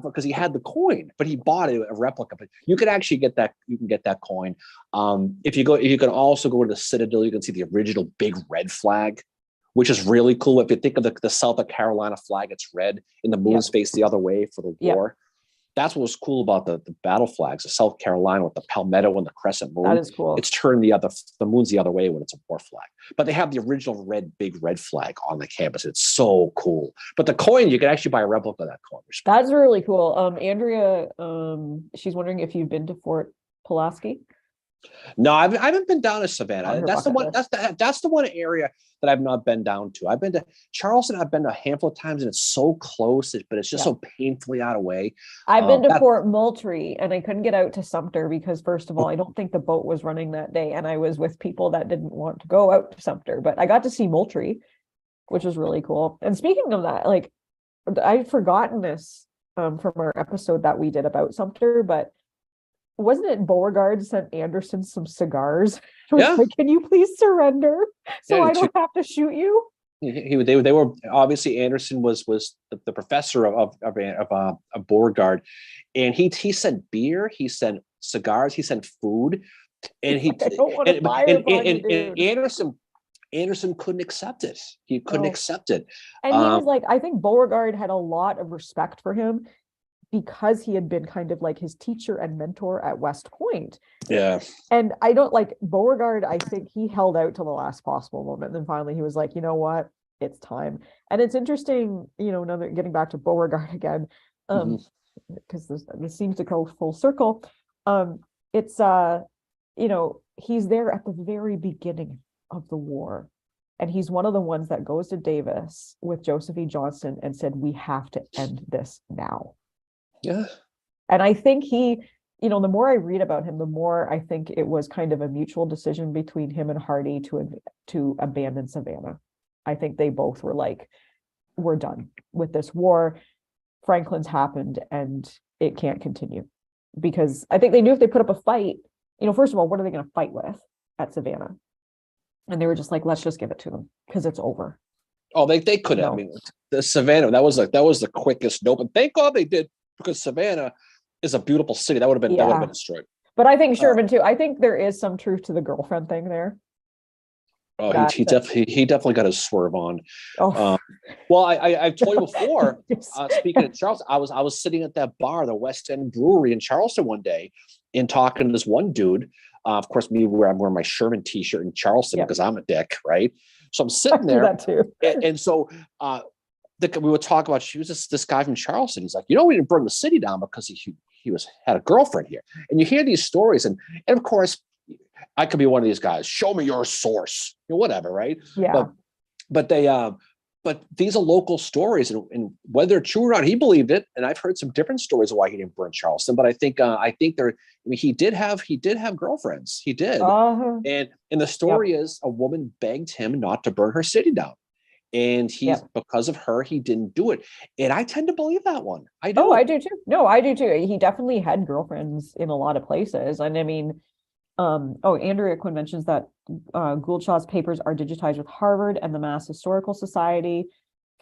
because he had the coin, but he bought a replica. But you can actually get that. You can get that coin. If you can also go to the Citadel, you can see the original big red flag, which is really cool. If you think of the South Carolina flag, it's red, and the moon's face the other way for the war. That's what was cool about the battle flags. The South Carolina with the palmetto and the crescent moon. That is cool. It's turned the moon's the other way when it's a war flag. But they have the original big red flag on the campus. It's so cool. But the coin, you can actually buy a replica of that coin. That's really cool. Andrea, she's wondering if you've been to Fort Pulaski. No, I haven't been down to Savannah. That's the one. That's the one area that I've not been down to. I've been to Charleston. I've been to a handful of times, and it's so close, but it's just so painfully out of way. I've been to Fort Moultrie, and I couldn't get out to Sumter because, first of all, I don't think the boat was running that day, and I was with people that didn't want to go out to Sumter. But I got to see Moultrie, which was really cool. And speaking of that, like I'd forgotten this from our episode that we did about Sumter, but wasn't it Beauregard sent Anderson some cigars? Like, can you please surrender so I don't have to shoot you? They were obviously, Anderson was the professor of Beauregard, and he sent beer, he sent cigars, he sent food, and Anderson couldn't accept it. He couldn't accept it. And he was like, I think Beauregard had a lot of respect for him because he had been kind of like his teacher and mentor at West Point. Yeah. And I don't like Beauregard. I think he held out till the last possible moment. And then finally he was like, you know what? It's time. And it's interesting, getting back to Beauregard again, because this seems to go full circle. It's, he's there at the very beginning of the war. And he's one of the ones that goes to Davis with Joseph E. Johnston and said, we have to end this now. Yeah. And I think he, the more I read about him, the more I think it was kind of a mutual decision between him and Hardee to abandon Savannah. I think they both were like, we're done with this war. Franklin's happened and it can't continue. Because I think they knew if they put up a fight, first of all, what are they going to fight with at Savannah? And they were just like, let's just give it to them because it's over. Oh, they could have. I mean, the Savannah, that was the quickest nope. And thank God they did, because Savannah is a beautiful city. That would have been destroyed. But I think Sherman too. I think there is some truth to the girlfriend thing there. Oh, he definitely got his swerve on. Oh. Well, I've told you before. Speaking of Charleston, I was sitting at that bar, the West End Brewery in Charleston one day, and talking to this one dude. Of course, I'm wearing my Sherman T-shirt in Charleston because I'm a dick, right? So I'm sitting there, that too. and so we would talk about. She was this guy from Charleston. He's like, we didn't burn the city down because he had a girlfriend here. And you hear these stories, and of course, I could be one of these guys. Show me your source, whatever, right? Yeah. But these are local stories, and whether they're true or not, he believed it. And I've heard some different stories of why he didn't burn Charleston. But I think he did have girlfriends. He did, and the story is a woman begged him not to burn her city down, and because of her, he didn't do it. And I tend to believe that one. I do. Oh, I do too. No, I do too. He definitely had girlfriends in a lot of places, and I mean. Andrea Quinn mentions that Gould-Shaw's papers are digitized with Harvard and the Mass Historical Society.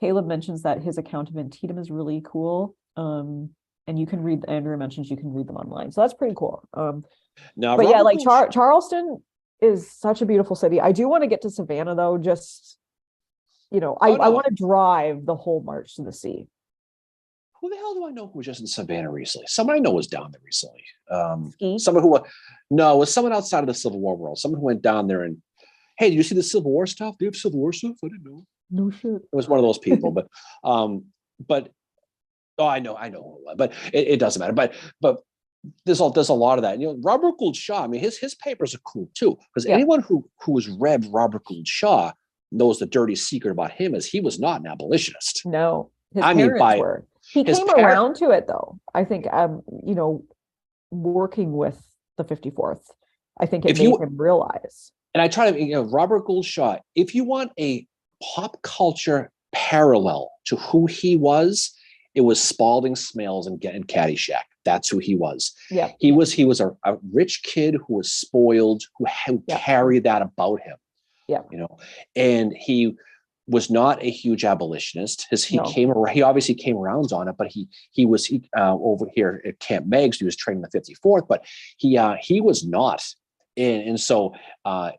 Caleb mentions that his account of Antietam is really cool. And Andrea mentions you can read them online. So that's pretty cool. Charleston is such a beautiful city. I do want to get to Savannah though, just, I want to drive the whole March to the Sea. Who the hell do I know who was just in Savannah recently? Someone I know was down there recently. Ski? It was someone outside of the Civil War world. Someone who went down there and, hey, did you see the Civil War stuff? Do you have Civil War stuff? I didn't know. No shit. It was one of those people, but I know, but it doesn't matter. But there's a lot of that. And, Robert Gould Shaw. I mean, his papers are cool too, because anyone who has read Robert Gould Shaw knows the dirty secret about him is he was not an abolitionist. No, his parents were. He came around to it though. I think, working with the 54th, I think it made him realize. And I try to, Robert Gould Shaw, if you want a pop culture parallel to who he was, it was Spalding, Smales, and Caddyshack. That's who he was. Yeah. He was a rich kid who was spoiled, who carried that about him. Yeah. And he was not a huge abolitionist. He obviously came around on it, but he was over here at Camp Meigs. He was training the 54th, but he was not. And so I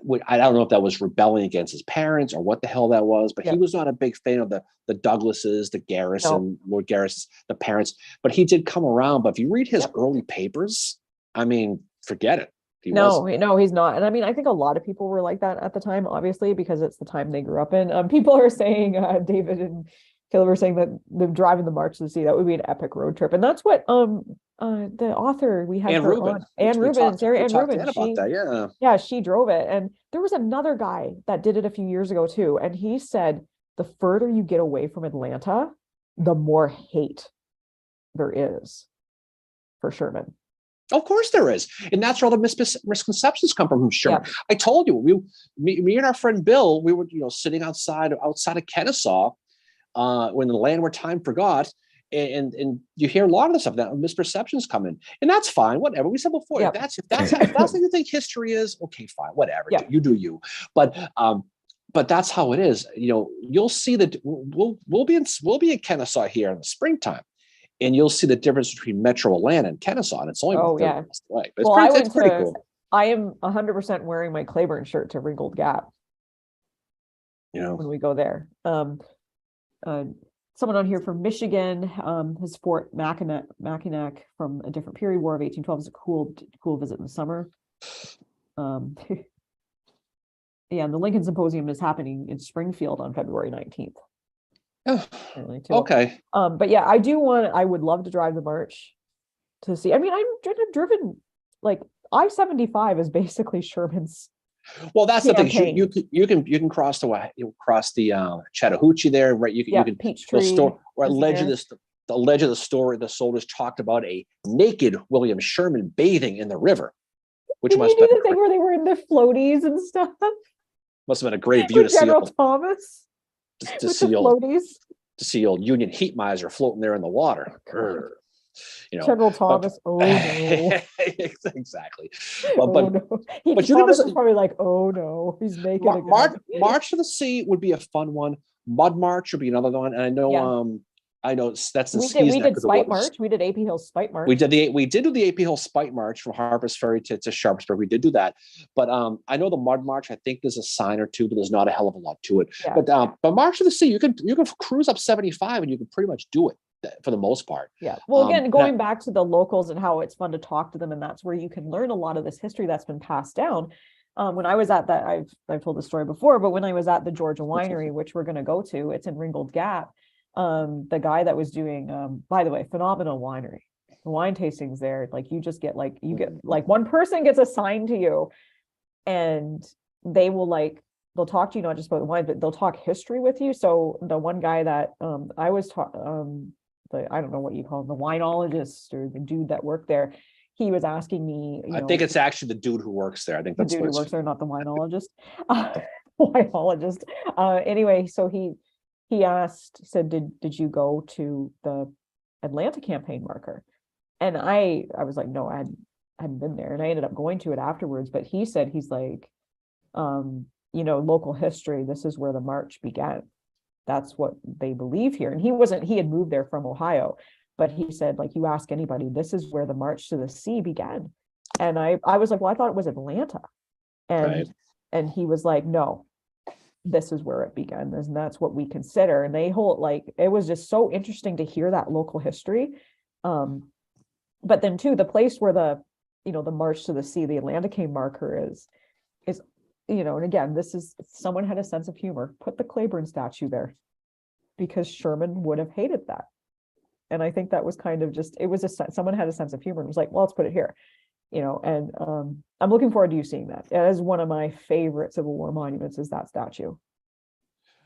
don't know if that was rebelling against his parents or what the hell that was, but he was not a big fan of the Douglases, the Garrison, Lord Garrison, the parents. But he did come around. But if you read his early papers, I mean, forget it. No, he's not. And I mean, I think a lot of people were like that at the time, obviously, because it's the time they grew up in. People are saying, David and Caleb are saying that the driving the March to the Sea, that would be an epic road trip. And that's what the author we had, Anne Rubin, Sarah Ann Rubin, she drove it. And there was another guy that did it a few years ago too. And he said, the further you get away from Atlanta, the more hate there is for Sherman. Of course there is. And that's where all the misconceptions come from Sherman. Yeah. I told you, me and our friend Bill, we were, sitting outside of Kennesaw when the land where time forgot. And you hear a lot of the stuff, that misperceptions come in. And that's fine, whatever. We said before, if that's what you think history is, okay, fine, whatever. Yeah. You do you. But that's how it is. You'll see that we'll be in Kennesaw here in the springtime. And you'll see the difference between Metro Atlanta and Kennesaw, and it's only 30 minutes away. But it's pretty cool. I am 100% wearing my Claiborne shirt to Ringgold Gap. When we go there, someone on here from Michigan, his Fort Mackinac from a different period, War of 1812 is a cool visit in the summer. Yeah, and the Lincoln Symposium is happening in Springfield on February 19th. Oh, okay. But yeah, I would love to drive the march to see. I mean, I've driven like I-75 is basically Sherman's. Well, that's campaign. The thing. You can cross the Chattahoochee there, right? You can Peachtree or the ledge of the story. The soldiers talked about a naked William Sherman bathing in the river, which must do the thing where they were in the floaties and stuff. Must have been a great view to see General Thomas to see old Union Heat Miser floating there in the water. General Thomas. Oh no! Exactly. But Thomas is probably like, oh no, he's naked. March to the Sea would be a fun one. Mud March would be another one, and I know. I know that's the we did Spite March. We did AP Hill Spite March. We did do the AP Hill Spite March from Harpers Ferry to Sharpsburg. We did do that, but I know the Mud March. I think there's a sign or two, but there's not a hell of a lot to it. Yeah. But March to the Sea, you can cruise up 75 and you can pretty much do it for the most part. Yeah. Well, again, going back to the locals and how it's fun to talk to them, and that's where you can learn a lot of this history that's been passed down. When I was at that, I've told the story before, but when I was at the Georgia Winery, which we're going to go to, it's in Ringgold Gap. The guy that was doing, by the way, phenomenal winery. The wine tastings there, like you get one person gets assigned to you, and they'll talk to you not just about the wine, but they'll talk history with you. So the one guy that I was I don't know what you call him, the winologist or the dude that worked there, he was asking me. I think it's actually the dude who works there. I think that's the dude who works there, not the winologist. Winologist. Anyway, so he said, did you go to the Atlanta campaign marker? And I was like, no, I hadn't been there. And I ended up going to it afterwards. But he said, he's like, local history, this is where the march began. That's what they believe here. And he had moved there from Ohio, but he said, like, you ask anybody, this is where the March to the Sea began. And I was like, well, I thought it was Atlanta. And he was like, no, this is where it began. And that's what we consider. And it was just so interesting to hear that local history. But then too, the place where the March to the Sea, the Atlantic marker is, and again, someone had a sense of humor, put the Claiborne statue there because Sherman would have hated that. And I think that was kind of someone had a sense of humor and was like, well, let's put it here, and I'm looking forward to you seeing that. As one of my favorite Civil War monuments is that statue.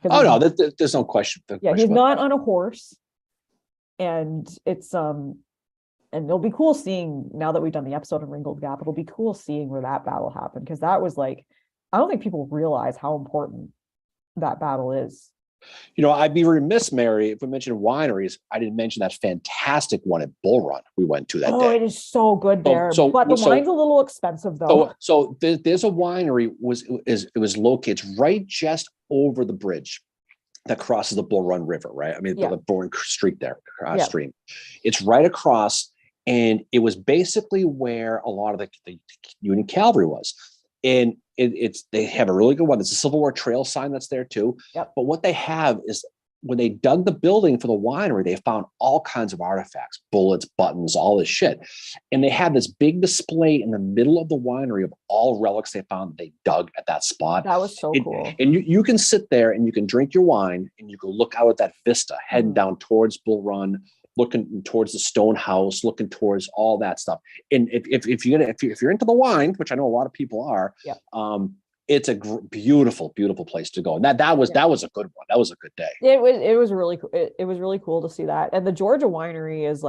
Oh no, there's no question. He's not on a horse. And it's, and it'll be cool seeing, now that we've done the episode in Ringgold Gap, it'll be cool seeing where that battle happened. Because that was I don't think people realize how important that battle is. I'd be remiss, Mary, if we mentioned wineries, I didn't mention that fantastic one at Bull Run we went to that day. Oh, it is so good there. But the wine's a little expensive though. So there's a winery it was located right just over the bridge that crosses the Bull Run River, right? I mean, the Bull Run Street there, stream. It's right across, and it was basically where a lot of the Union Cavalry was. And they have a really good one. There's a Civil War Trail sign that's there too. Yep. But what they have is when they dug the building for the winery, they found all kinds of artifacts, bullets, buttons, all this shit. And they had this big display in the middle of the winery of all relics they found that they dug at that spot. That was so cool. And you can sit there and you can drink your wine and you can look out at that vista, heading down towards Bull Run, looking towards the stone house, looking towards all that stuff. And if you're into the wine, which I know a lot of people are, it's a beautiful, beautiful place to go. And that was a good one. That was a good day. It was really cool. It was really cool to see that. And the Georgia Winery is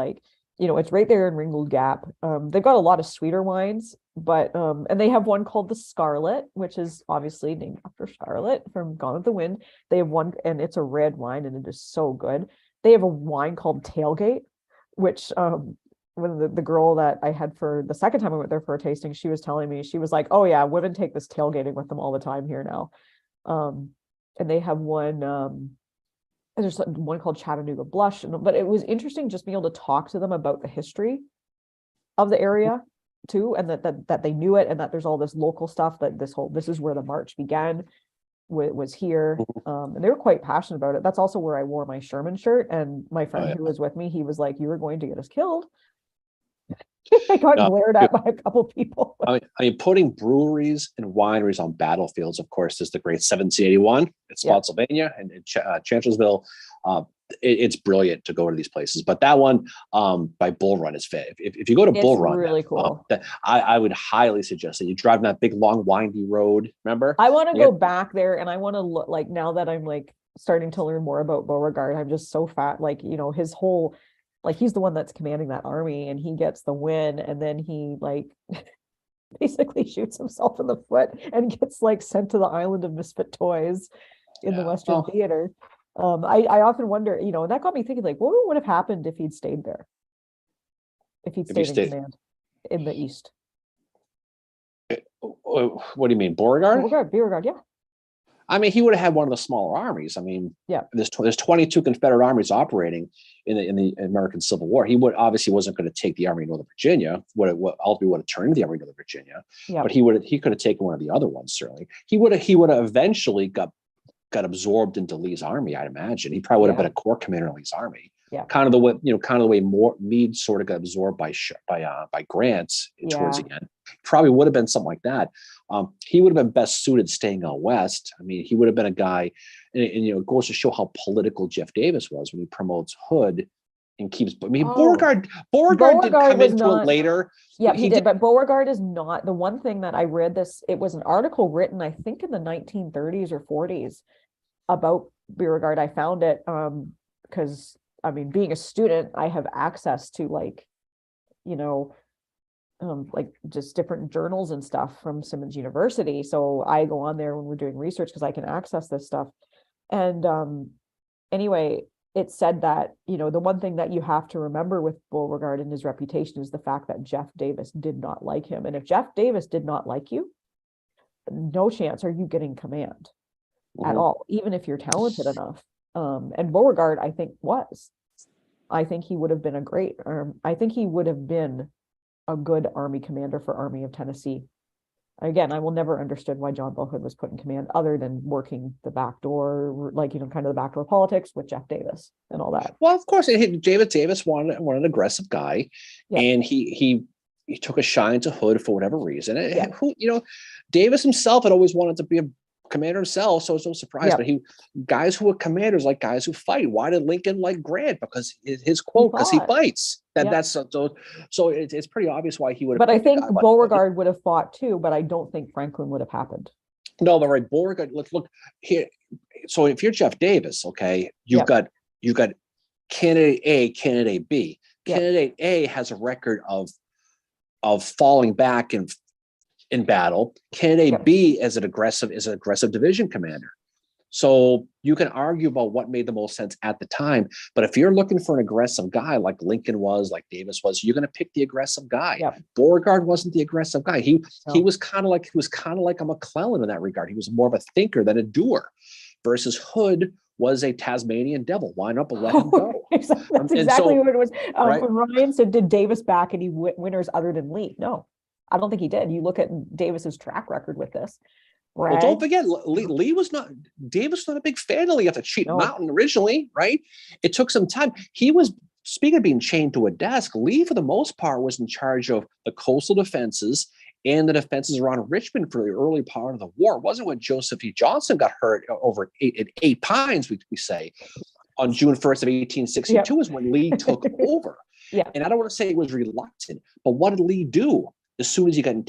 it's right there in Ringgold Gap. They've got a lot of sweeter wines, but and they have one called the Scarlet, which is obviously named after Scarlet from Gone with the Wind. They have one, and it's a red wine, and it is so good. They have a wine called Tailgate, which when the girl that I had for the second time I went there for a tasting, she was telling me, she was like, oh yeah, women take this tailgating with them all the time here now. And they have one, there's one called Chattanooga Blush, but it was interesting just being able to talk to them about the history of the area too, and that they knew it, and that there's all this local stuff, that this is where the march began. was here. And they were quite passionate about it. That's also where I wore my Sherman shirt. And my friend who was with me, he was like, "You were going to get us killed." I got glared at by a couple people. I mean, putting breweries and wineries on battlefields, of course, is the great 1781 in Spotsylvania and Chancellorsville. It's brilliant to go to these places, but that one by Bull Run is fit. If you go to Bull Run, really cool. I would highly suggest that you drive that big, long, windy road. Remember, I want to go back there, and I want to look like now that I'm like starting to learn more about Beauregard. I'm just so fat, like his whole. Like he's the one that's commanding that army and he gets the win and then he like basically shoots himself in the foot and gets like sent to the island of misfit toys in the Western Theater. I often wonder, and that got me thinking like, what would have happened if he'd stayed there? If he'd stayed in command in the East. What do you mean? Beauregard, yeah. I mean, he would have had one of the smaller armies. I mean, there's 22 Confederate armies operating in the American Civil War. He obviously wasn't going to take the Army of Northern Virginia. What ultimately would have turned into the Army of Northern Virginia. But he could have taken one of the other ones. Certainly, he would have eventually got absorbed into Lee's army. I'd imagine he probably would have been a corps commander in Lee's army. Yeah, kind of the way Meade sort of got absorbed by Grant towards the end. Probably would have been something like that. He would have been best suited staying out west. I mean, he would have been a guy, and it goes to show how political Jeff Davis was when he promotes Hood and keeps. I mean, Beauregard did come into it later. Yeah, he did. But Beauregard is not the one thing that I read. This it was an article written, I think, in the 1930s or 40s about Beauregard. I found it because. I mean, being a student, I have access to like just different journals and stuff from Simmons University. So I go on there when we're doing research because I can access this stuff. And anyway, it said that, the one thing that you have to remember with Beauregard and his reputation is the fact that Jeff Davis did not like him. And if Jeff Davis did not like you, no chance are you getting command at all, even if you're talented enough. And Beauregard, I think he would have been I think he would have been a good army commander for Army of Tennessee. Again, I will never understood why John Bell Hood was put in command other than working the back door, like, kind of the backdoor politics with Jeff Davis and all that. Well, of course, Davis wanted an aggressive guy, and he took a shine to Hood for whatever reason. Davis himself had always wanted to be a commander himself, so it's no surprise. But guys who were commanders like guys who fight. Why did Lincoln like Grant? Because his quote, because he fights. That's so it's pretty obvious why he would have. But I think Beauregard would have fought too, but I don't think Franklin would have happened. No, but right, Beauregard. Let's look here. So if you're Jeff Davis, okay, you've got candidate A, candidate B. Candidate A has a record of falling back in battle. Candidate B is an aggressive division commander. So you can argue about what made the most sense at the time. But if you're looking for an aggressive guy like Lincoln was, like Davis was, you're going to pick the aggressive guy. Beauregard wasn't the aggressive guy. He was kind of like a McClellan in that regard. He was more of a thinker than a doer, versus Hood was a Tasmanian devil. Line up and let him go. That's exactly what it was. When Ryan said, did Davis back any winners other than Lee? No. I don't think he did. You look at Davis's track record with this. Right? Well, don't forget, Lee was not. Davis was not a big fan of Lee after Cheat Mountain originally, right? It took some time. He was, speaking of being chained to a desk, Lee, for the most part, was in charge of the coastal defenses and the defenses around Richmond for the early part of the war. It wasn't when Joseph E. Johnson got hurt over at Eight Pines, we say, on June 1st of 1862 is when Lee took over. And I don't want to say he was reluctant, but what did Lee do? As soon as he got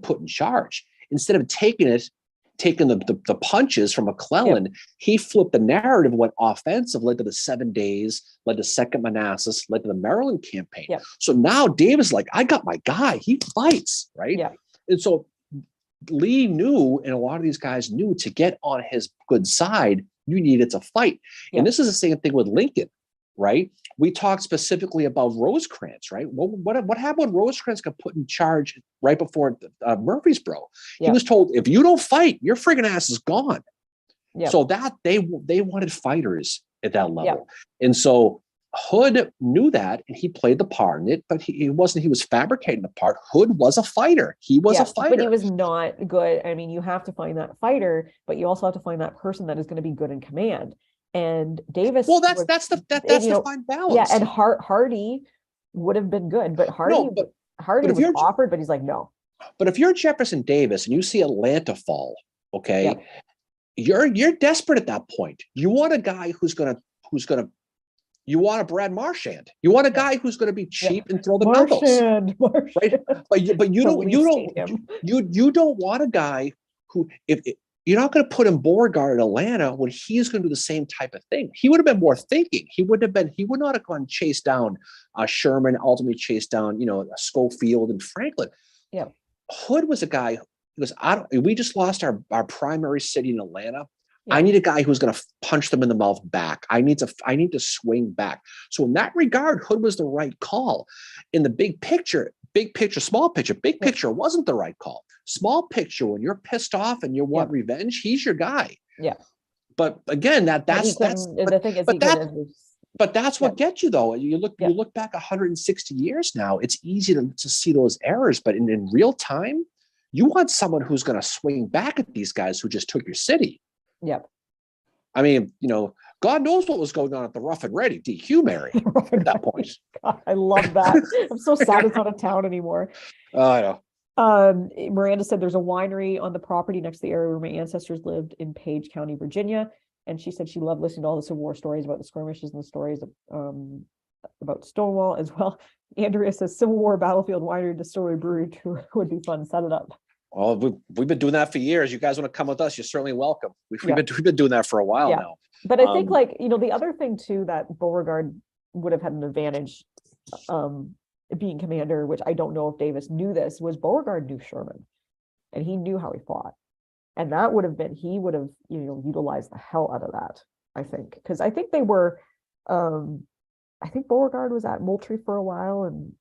put in charge, instead of taking the punches from McClellan, he flipped the narrative, went offensive, led to the 7 Days, led to Second Manassas, led to the Maryland campaign. So now Davis, like, I got my guy, he fights, right? And so Lee knew, and a lot of these guys knew, to get on his good side, you needed to fight. And this is the same thing with Lincoln, right? We talked specifically about Rosecrans, right? What happened when Rosecrans got put in charge right before Murfreesboro? He was told, if you don't fight, your friggin' ass is gone. So that they wanted fighters at that level. And so Hood knew that, and he played the part in it, but he wasn't, he was fabricating the part. Hood was a fighter. He was a fighter. But he was not good. I mean, you have to find that fighter, but you also have to find that person that is going to be good in command. And Davis. Well, that's the fine balance. Yeah, and Hardy would have been good, but Hardy was offered, but he's like, no. But if you're Jefferson Davis and you see Atlanta fall, okay, you're desperate at that point. You want a guy who's gonna. You want a Brad Marchand. You want a guy who's going to be cheap and throw the Marchand, right? But you don't want a guy who, if you're not going to put him Beauregard in Atlanta when he's going to do the same type of thing. He would have been more thinking. He would not have gone chase down Sherman, ultimately chase down, Schofield and Franklin. Yeah. Hood was a guy who was, we just lost our primary city in Atlanta. Yeah. I need a guy who's going to punch them in the mouth back. I need to swing back. So in that regard, Hood was the right call. In the big picture, small picture, big picture wasn't the right call. Small picture, when you're pissed off and you want revenge, he's your guy. Yeah. But again, that's what gets you though. You look back 160 years now. It's easy to see those errors, but in real time, you want someone who's going to swing back at these guys who just took your city. Yep. I mean, God knows what was going on at the Rough and Ready DQ Mary at that point. God, I love that. I'm so sad it's not a town anymore. I know. Miranda said there's a winery on the property next to the area where my ancestors lived in Page County, Virginia. And she said she loved listening to all the Civil War stories about the skirmishes and the stories about Stonewall as well. Andrea says Civil War Battlefield Winery Distillery Brewery tour would be fun. Set it up. Well, we've been doing that for years. You guys want to come with us? You're certainly welcome. We've been doing that for a while now. But I think the other thing too that Beauregard would have had an advantage being commander, which I don't know if Davis knew this, was Beauregard knew Sherman and he knew how he fought. And that would have been, he would have, utilized the hell out of that, I think. Because I think they were, I think Beauregard was at Moultrie for a while and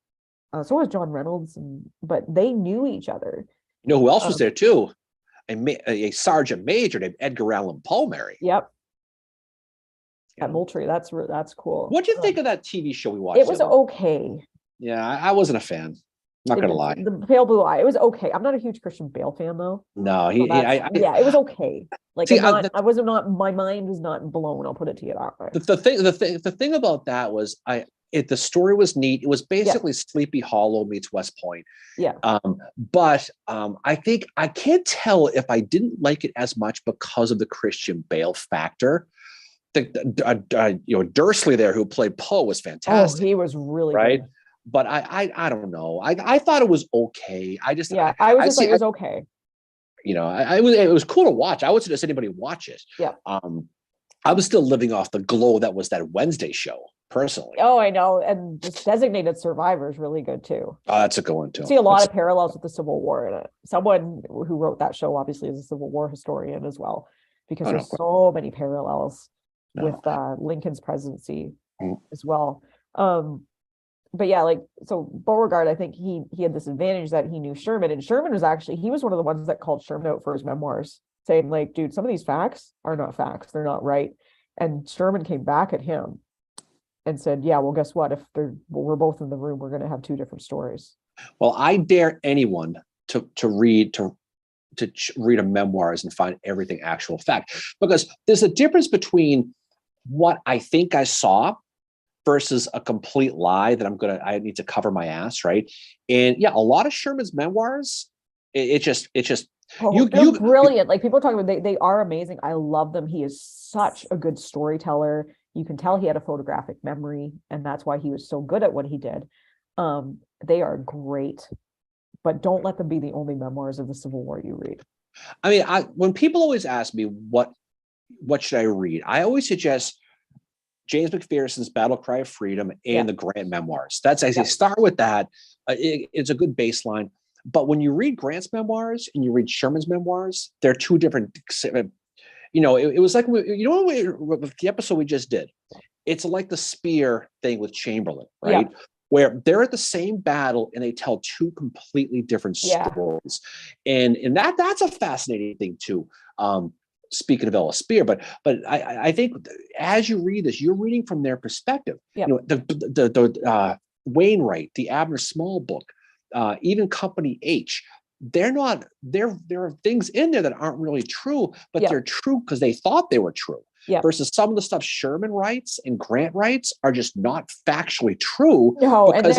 so was John Reynolds, but they knew each other. You know who else was there too? A sergeant major named Edgar Allan Poe, Mary. Yep. At Moultrie, that's cool. What do you think of that TV show we watched? It was okay. Yeah, I wasn't a fan. Not gonna lie. The Pale Blue Eye. It was okay. I'm not a huge Christian Bale fan though. No, it was okay. Like my mind was not blown. I'll put it to you that way. The thing about that was the story was neat. It was basically Sleepy Hollow meets West Point. Yeah. But I think I can't tell if I didn't like it as much because of the Christian Bale factor. Dursley there, who played Poe, was fantastic. Oh, he was really right. Good. But I don't know. I thought it was okay. I was it was okay. It was cool to watch. I would suggest anybody watch it. Yeah. I was still living off the glow that was that Wednesday show, personally. Oh, I know. And just Designated Survivor is really good too. Oh, that's a good one too. See a lot of parallels with the Civil War in it. Someone who wrote that show obviously is a Civil War historian as well, because there's so many parallels with Lincoln's presidency as well. But yeah, so Beauregard, I think he had this advantage that he knew Sherman, and Sherman he was one of the ones that called Sherman out for his memoirs, saying dude, some of these facts are not facts. They're not right. And Sherman came back at him and said, yeah, well, guess what? If we're both in the room, we're going to have two different stories. Well, I dare anyone to read a memoirs and find everything actual fact, because there's a difference between what I think I saw versus a complete lie that I need to cover my ass, right? And yeah, a lot of Sherman's memoirs, they're brilliant. People are talking about they are amazing. I love them. He is such a good storyteller. You can tell he had a photographic memory, and that's why he was so good at what he did. They are great, but don't let them be the only memoirs of the Civil War you read. I mean, when people always ask me what should I read, I always suggest James McPherson's Battle Cry of Freedom and the Grant memoirs. That's I say start with that. It's a good baseline. But when you read Grant's memoirs and you read Sherman's memoirs, they're two different. It was like with the episode we just did. It's like the spear thing with Chamberlain, right? Yeah. Where they're at the same battle and they tell two completely different stories, and that's a fascinating thing too. speaking of Ellis Spear, but I think as you read this, you're reading from their perspective. Yep. You know, the Wainwright, the Abner Small book, even Company H. There are things in there that aren't really true, but they're true because they thought they were true. Yeah. Versus some of the stuff Sherman writes and Grant writes are just not factually true. No, again,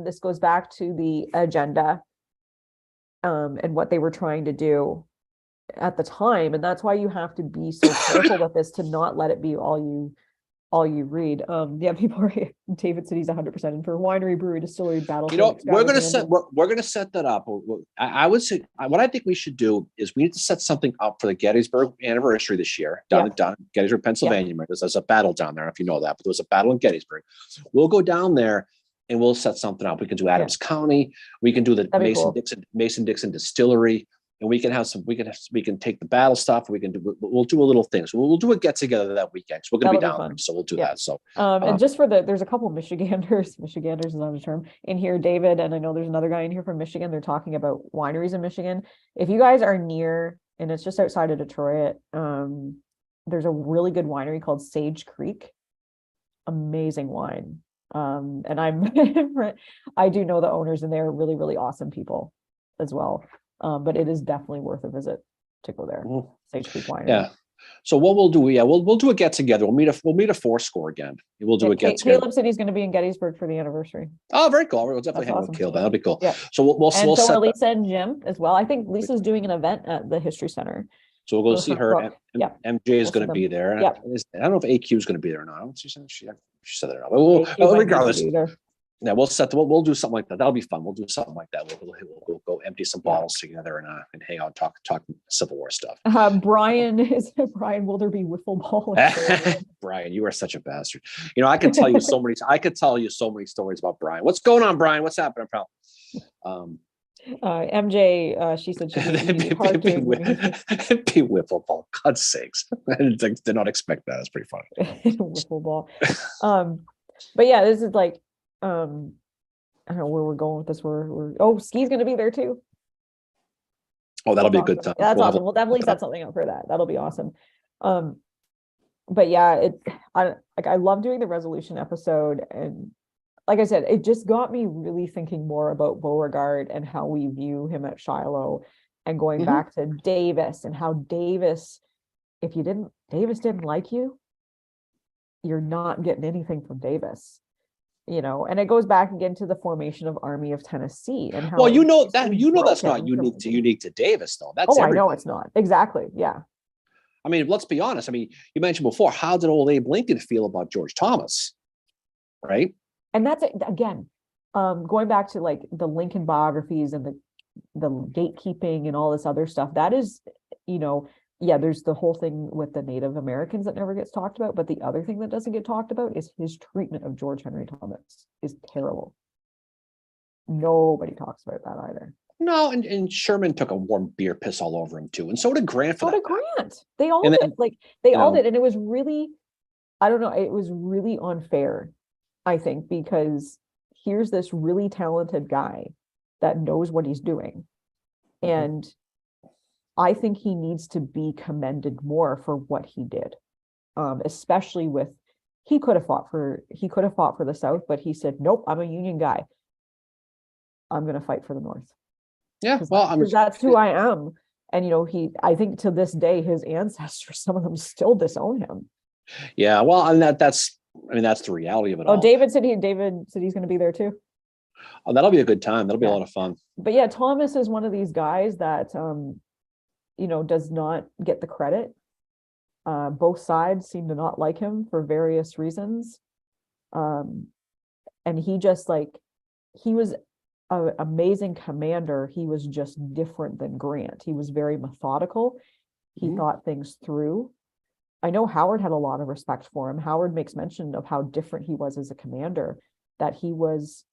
this goes back to the agenda, and what they were trying to do at the time, and that's why you have to be so careful with this to not let it be all you read. People are David said he's 100% in for winery, brewery, distillery, battle. You know, we're gonna set that up. I would say what I think we should do is we need to set something up for the Gettysburg anniversary this year down in Gettysburg, Pennsylvania. There's a battle down there, if you know that, but there was a battle in Gettysburg. We'll go down there and we'll set something up. We can do Adams County. We can do the Mason-Dixon distillery. And we can have some. We can take the battle stuff. We'll do a little thing. So we'll do a get together that weekend. So we're gonna be down there. So we'll do that. So and just for there's a couple of Michiganders is not a term in here, David, and I know there's another guy in here from Michigan. They're talking about wineries in Michigan. If you guys are near, and it's just outside of Detroit, there's a really good winery called Sage Creek. Amazing wine. And I do know the owners, and they're really, really awesome people as well. But it is definitely worth a visit to go there. Sage Creek Winery. Yeah. So what we'll do, we'll do a get together. We'll meet a fourscore again. We'll do a get together. Caleb said he's going to be in Gettysburg for the anniversary. Oh, very cool. We'll definitely hang out with Caleb. That'll be cool. Yeah. So we'll set Lisa and Jim as well. I think Lisa's doing an event at the History Center. So we'll go see her. MJ is going to be there. Yeah. I don't know if AQ is going to be there or not. She said that or not. Regardless. We'll do something like that. That'll be fun. We'll do something like that. We'll go empty some bottles together and hang out, talk Civil War stuff. Brian Wilderby wiffle ball. Brian, you are such a bastard. You know, I could tell you so many stories about Brian. What's going on, Brian? What's happening, pal? MJ, she said she'd be wiffle ball. God's sakes. I did not expect that. It's pretty funny. Wiffle ball. But yeah, this is like, I don't know where we're going with this. Ski's going to be there too. Oh, that'll be a good time. That's awesome. We'll definitely set something up for that. That'll be awesome. But yeah, I love doing the resolution episode, and like I said, it just got me really thinking more about Beauregard and how we view him at Shiloh, and going back to Davis and how Davis didn't like you, you're not getting anything from Davis. You know, and it goes back again to the formation of Army of Tennessee and how. Well, that's not unique to Davis, though. That's I know it's not exactly. Yeah. I mean, let's be honest. I mean, you mentioned before, how did old Abe Lincoln feel about George Thomas, right? And that's again, going back to like the Lincoln biographies and the gatekeeping and all this other stuff. That is, there's the whole thing with the Native Americans that never gets talked about, but the other thing that doesn't get talked about is his treatment of George Henry Thomas is terrible. Nobody talks about that either. No, and Sherman took a warm beer piss all over him too, and so did Grant. They all did. All did, and it was really, I don't know, it was really unfair, I think, because here's this really talented guy that knows what he's doing, and I think he needs to be commended more for what he did, especially with he could have fought for the South, but he said, "Nope, I'm a Union guy. I'm going to fight for the North." Yeah, well, that's who I am, and I think to this day, his ancestors, some of them still disown him. Yeah, well, and that's the reality of it all. Oh, David said he's going to be there too. Oh, that'll be a good time. That'll be a lot of fun. But yeah, Thomas is one of these guys that does not get the credit. Both sides seem to not like him for various reasons. And he just he was an amazing commander. He was just different than Grant. He was very methodical. He thought things through. I know Howard had a lot of respect for him. Howard makes mention of how different he was as a commander, that he was,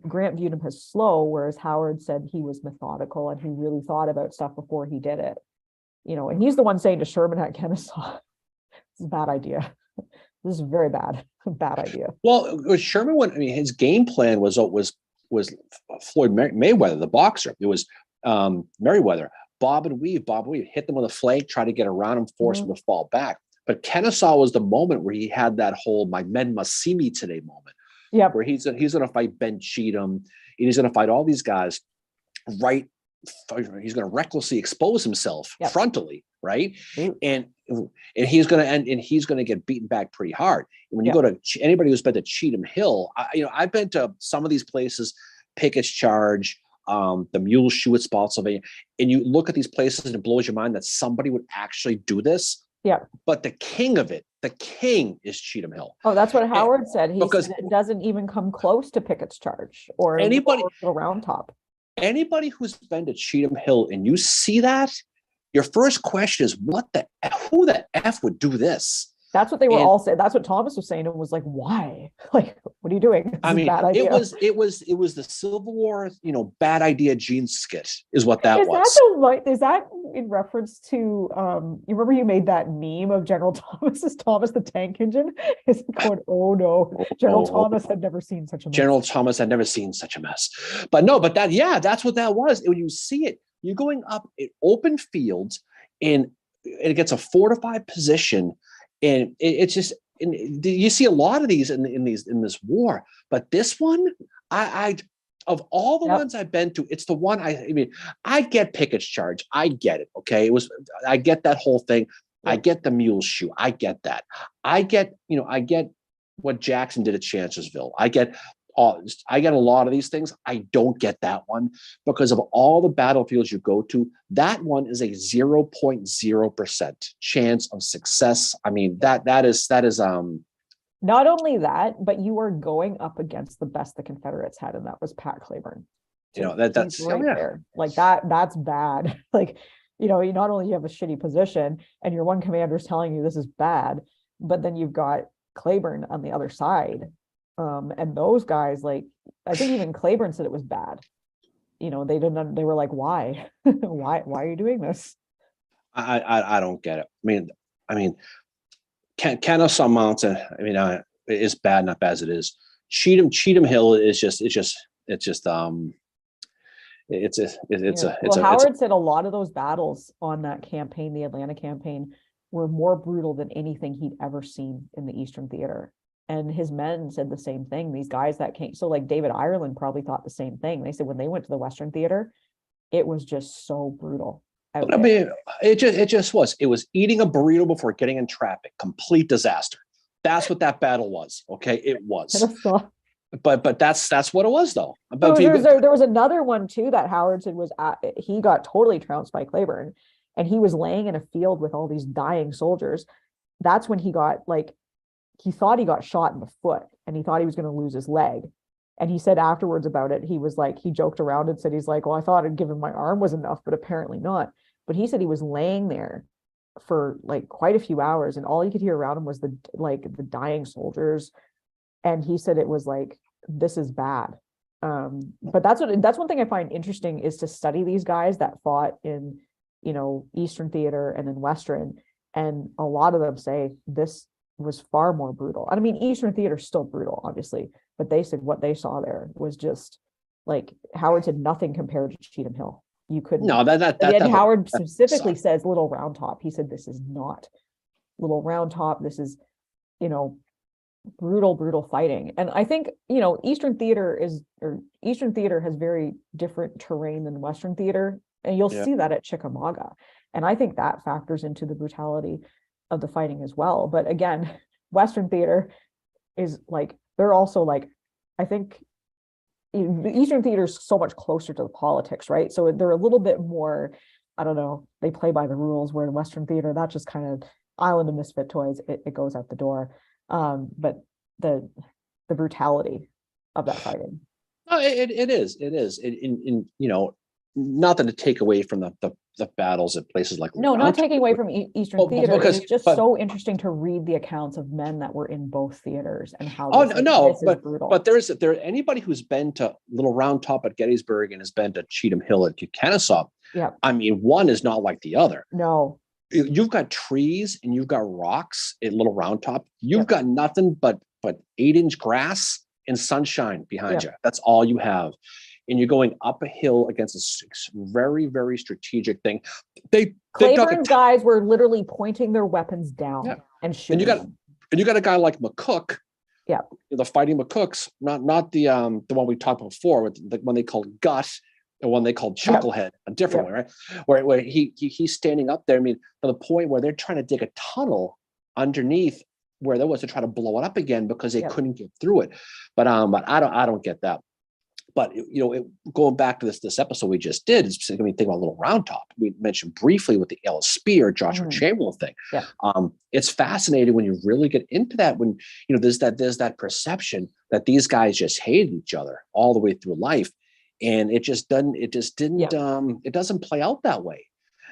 Grant viewed him as slow, whereas Howard said he was methodical and he really thought about stuff before he did it. And he's the one saying to Sherman at Kennesaw, "This is a bad idea. This is very bad idea." Well, Sherman his game plan was Floyd Mayweather, the boxer. It was Merriweather. bob and weave, hit them with a flank, try to get around him, force him to fall back. But Kennesaw was the moment where he had that whole "my men must see me today" moment. Yeah, where he's going to fight Ben Cheatham, and he's going to fight all these guys. Right, he's going to recklessly expose himself frontally, right? And he's going to get beaten back pretty hard. When you go to anybody who's been to Cheatham Hill, I've been to some of these places, Pickett's Charge, the Mule Shoe at Spotsylvania, and you look at these places and it blows your mind that somebody would actually do this. Yeah. But the king is Cheatham Hill. Oh, that's what Howard said. He said it doesn't even come close to Pickett's Charge or anybody Round Top. Anybody who's been to Cheatham Hill and you see that, your first question is, who the F would do this? That's what they were all saying. That's what Thomas was saying. It was like, why? Like, what are you doing? This is a bad idea. it was the Civil War, bad idea Gene skit is what that was. Is that in reference to, you remember you made that meme of General Thomas as Thomas the Tank Engine? Is it going, oh no, General Thomas had never seen such a mess. General Thomas had never seen such a mess. But that's what that was. When you see it, you're going up in open fields and it gets a fortified position. And it's just, you see a lot of these in this war, but this one, of all the ones I've been to, it's the one I get Pickett's Charge. I get it. Okay. I get that whole thing. I get the Mule Shoe. I get that. I get what Jackson did at Chancellorsville. I get a lot of these things. I don't get that one because of all the battlefields you go to. That one is a 0.0% chance of success. I mean, that is not only that, but you are going up against the best the Confederates had, and that was Pat Claiborne. So that's right there. Like that's bad. Like, you not only you have a shitty position and your one commander's telling you this is bad, but then you've got Claiborne on the other side. And those guys, like, I think even Claiborne said it was bad. They were like, why? why are you doing this? I don't get it. I mean, Kennesaw Mountain, is bad enough as it is. Cheatham Hill is Howard said a lot of those battles on that campaign, the Atlanta campaign, were more brutal than anything he'd ever seen in the Eastern Theater. And his men said the same thing. These guys that came, so like David Ireland probably thought the same thing. They said when they went to the Western Theater, it was just so brutal. It just was. It was eating a burrito before getting in traffic. Complete disaster. That's what that battle was. Okay, it was. But that's what it was, though. But there was another one too that Howard said he got totally trounced by Claiborne, and he was laying in a field with all these dying soldiers. That's when he got he thought he got shot in the foot and he thought he was going to lose his leg. And he said afterwards about it, he was like, he joked around and said, he's like, well, I thought I'd given my arm was enough, but apparently not. But he said he was laying there for like quite a few hours and all he could hear around him was the dying soldiers. And he said it was like, this is bad. But that's one thing I find interesting is to study these guys that fought in, Eastern Theater and then Western. And a lot of them say this was far more brutal. I mean, Eastern Theater is still brutal, obviously, but they said what they saw there was just like Howard said nothing compared to Cheatham Hill. You couldn't. No, Howard specifically says Little Round Top. He said this is not Little Round Top. This is, brutal fighting. And I think, Eastern Theater has very different terrain than Western Theater. And you'll see that at Chickamauga. And I think that factors into the brutality of the fighting as well. But again, Western Theater is like, they're also like, I think the Eastern Theater is so much closer to the politics, right? So they're a little bit more, I don't know, they play by the rules, where in Western Theater, that's just kind of Island of Misfit Toys, it goes out the door. But the brutality of that fighting. Oh, it is. Nothing to take away from the battles at places like not taking away from Eastern Theater. It's just so interesting to read the accounts of men that were in both theaters and how. But there's anybody who's been to Little Round Top at Gettysburg and has been to Cheatham Hill at Kennesaw. Yeah, I mean, one is not like the other. No, you've got trees and you've got rocks at Little Round Top. You've got nothing but 8-inch grass and sunshine behind you. That's all you have. and you're going up a hill against a very, very strategic thing. Claiborne's guys were literally pointing their weapons down and shooting. And you got a guy like McCook. Yeah. The Fighting McCooks, not the one we talked about before, with the one they called Gut, the one they called Chucklehead, a different one, right? Where he's standing up there. I mean, to the point where they're trying to dig a tunnel underneath where there was to try to blow it up again because they couldn't get through it. But I don't get that. But going back to this episode we just did, is think about Little Round Top. We mentioned briefly with the Ellis Spear, Joshua Chamberlain thing. Yeah. It's fascinating when you really get into that. When there's that perception that these guys just hated each other all the way through life, and it doesn't play out that way.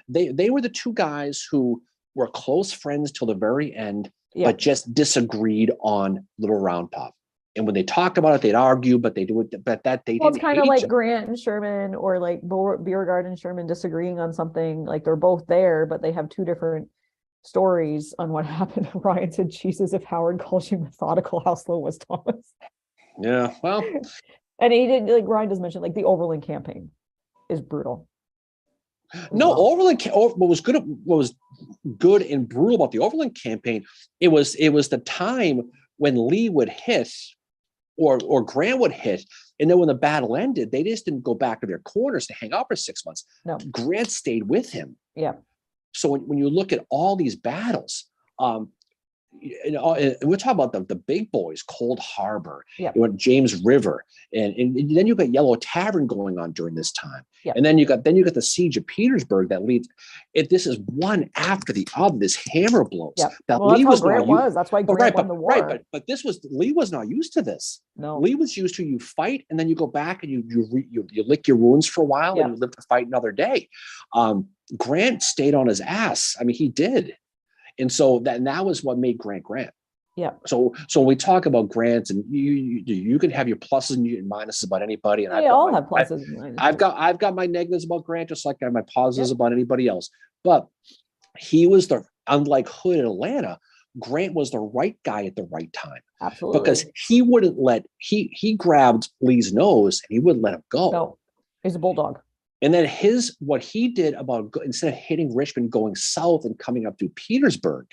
They were the two guys who were close friends till the very end, but just disagreed on Little Round Top. And when they talked about it, they'd argue, but they do it. But it's kind of like Grant and Sherman, or like Beauregard and Sherman disagreeing on something. Like they're both there, but they have two different stories on what happened. Ryan said, "Jesus, if Howard calls you methodical, how slow was Thomas?" Yeah, well, and he did. Like Ryan does mention, like the Overland campaign is brutal. No, Overland. What was good and brutal about the Overland campaign? It was the time when Lee would hit. Or Grant would hit, and then when the battle ended, they just didn't go back to their corners to hang out for 6 months. No, Grant stayed with him. Yeah. So when you look at all these battles, and we're talking about the big boys, Cold Harbor, James River, and then you got Yellow Tavern going on during this time, and then you got the siege of Petersburg that leads. This is one after the other. This hammer blows. That Lee was Grant was. That's why Grant won the war. Right, but Lee was not used to this. No, Lee was used to you fight and then you go back and you lick your wounds for a while and you live to fight another day. Grant stayed on his ass. I mean, he did. And so that was what made Grant. Yeah. So when we talk about Grant, and you can have your pluses and your minuses about anybody, and I all have pluses and minuses. I've got my negatives about Grant, just like I have my positives about anybody else. But he was unlike Hood in Atlanta, Grant was the right guy at the right time. Absolutely. Because he wouldn't he grabbed Lee's nose and he wouldn't let him go. No, he's a bulldog. And then what he did about instead of hitting Richmond, going south and coming up through Petersburg,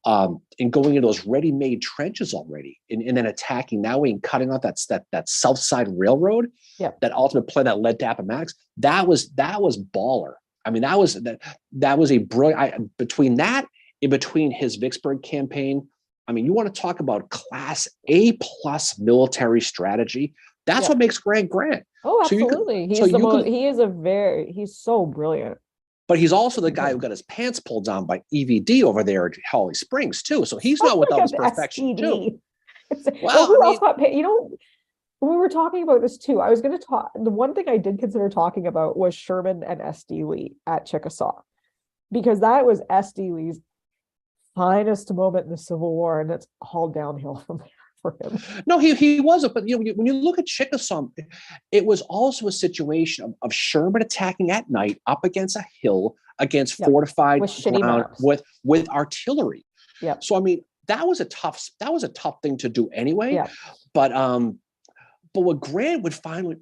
and going into those ready-made trenches already, and then attacking that way and cutting off that South Side Railroad, that ultimate play that led to Appomattox. That was baller. I mean, that was a brilliant. Between that and between his Vicksburg campaign, I mean, you want to talk about Class A+ military strategy. That's what makes Grant. Oh, absolutely. He's so brilliant. But he's also the guy who got his pants pulled down by EVD over there at Holly Springs too. So he's not without his perfection too. Well, who else got paid? We were talking about this too. I was going to talk. The one thing I did consider talking about was Sherman and S.D. Lee at Chickasaw, because that was S.D. Lee's finest moment in the Civil War, and it's all downhill from there for him. No, he wasn't. But when you look at Chickasaw, it was also a situation of Sherman attacking at night up against a hill against fortified ground with artillery. Yeah. So I mean, that was a tough thing to do anyway. Yeah. But what Grant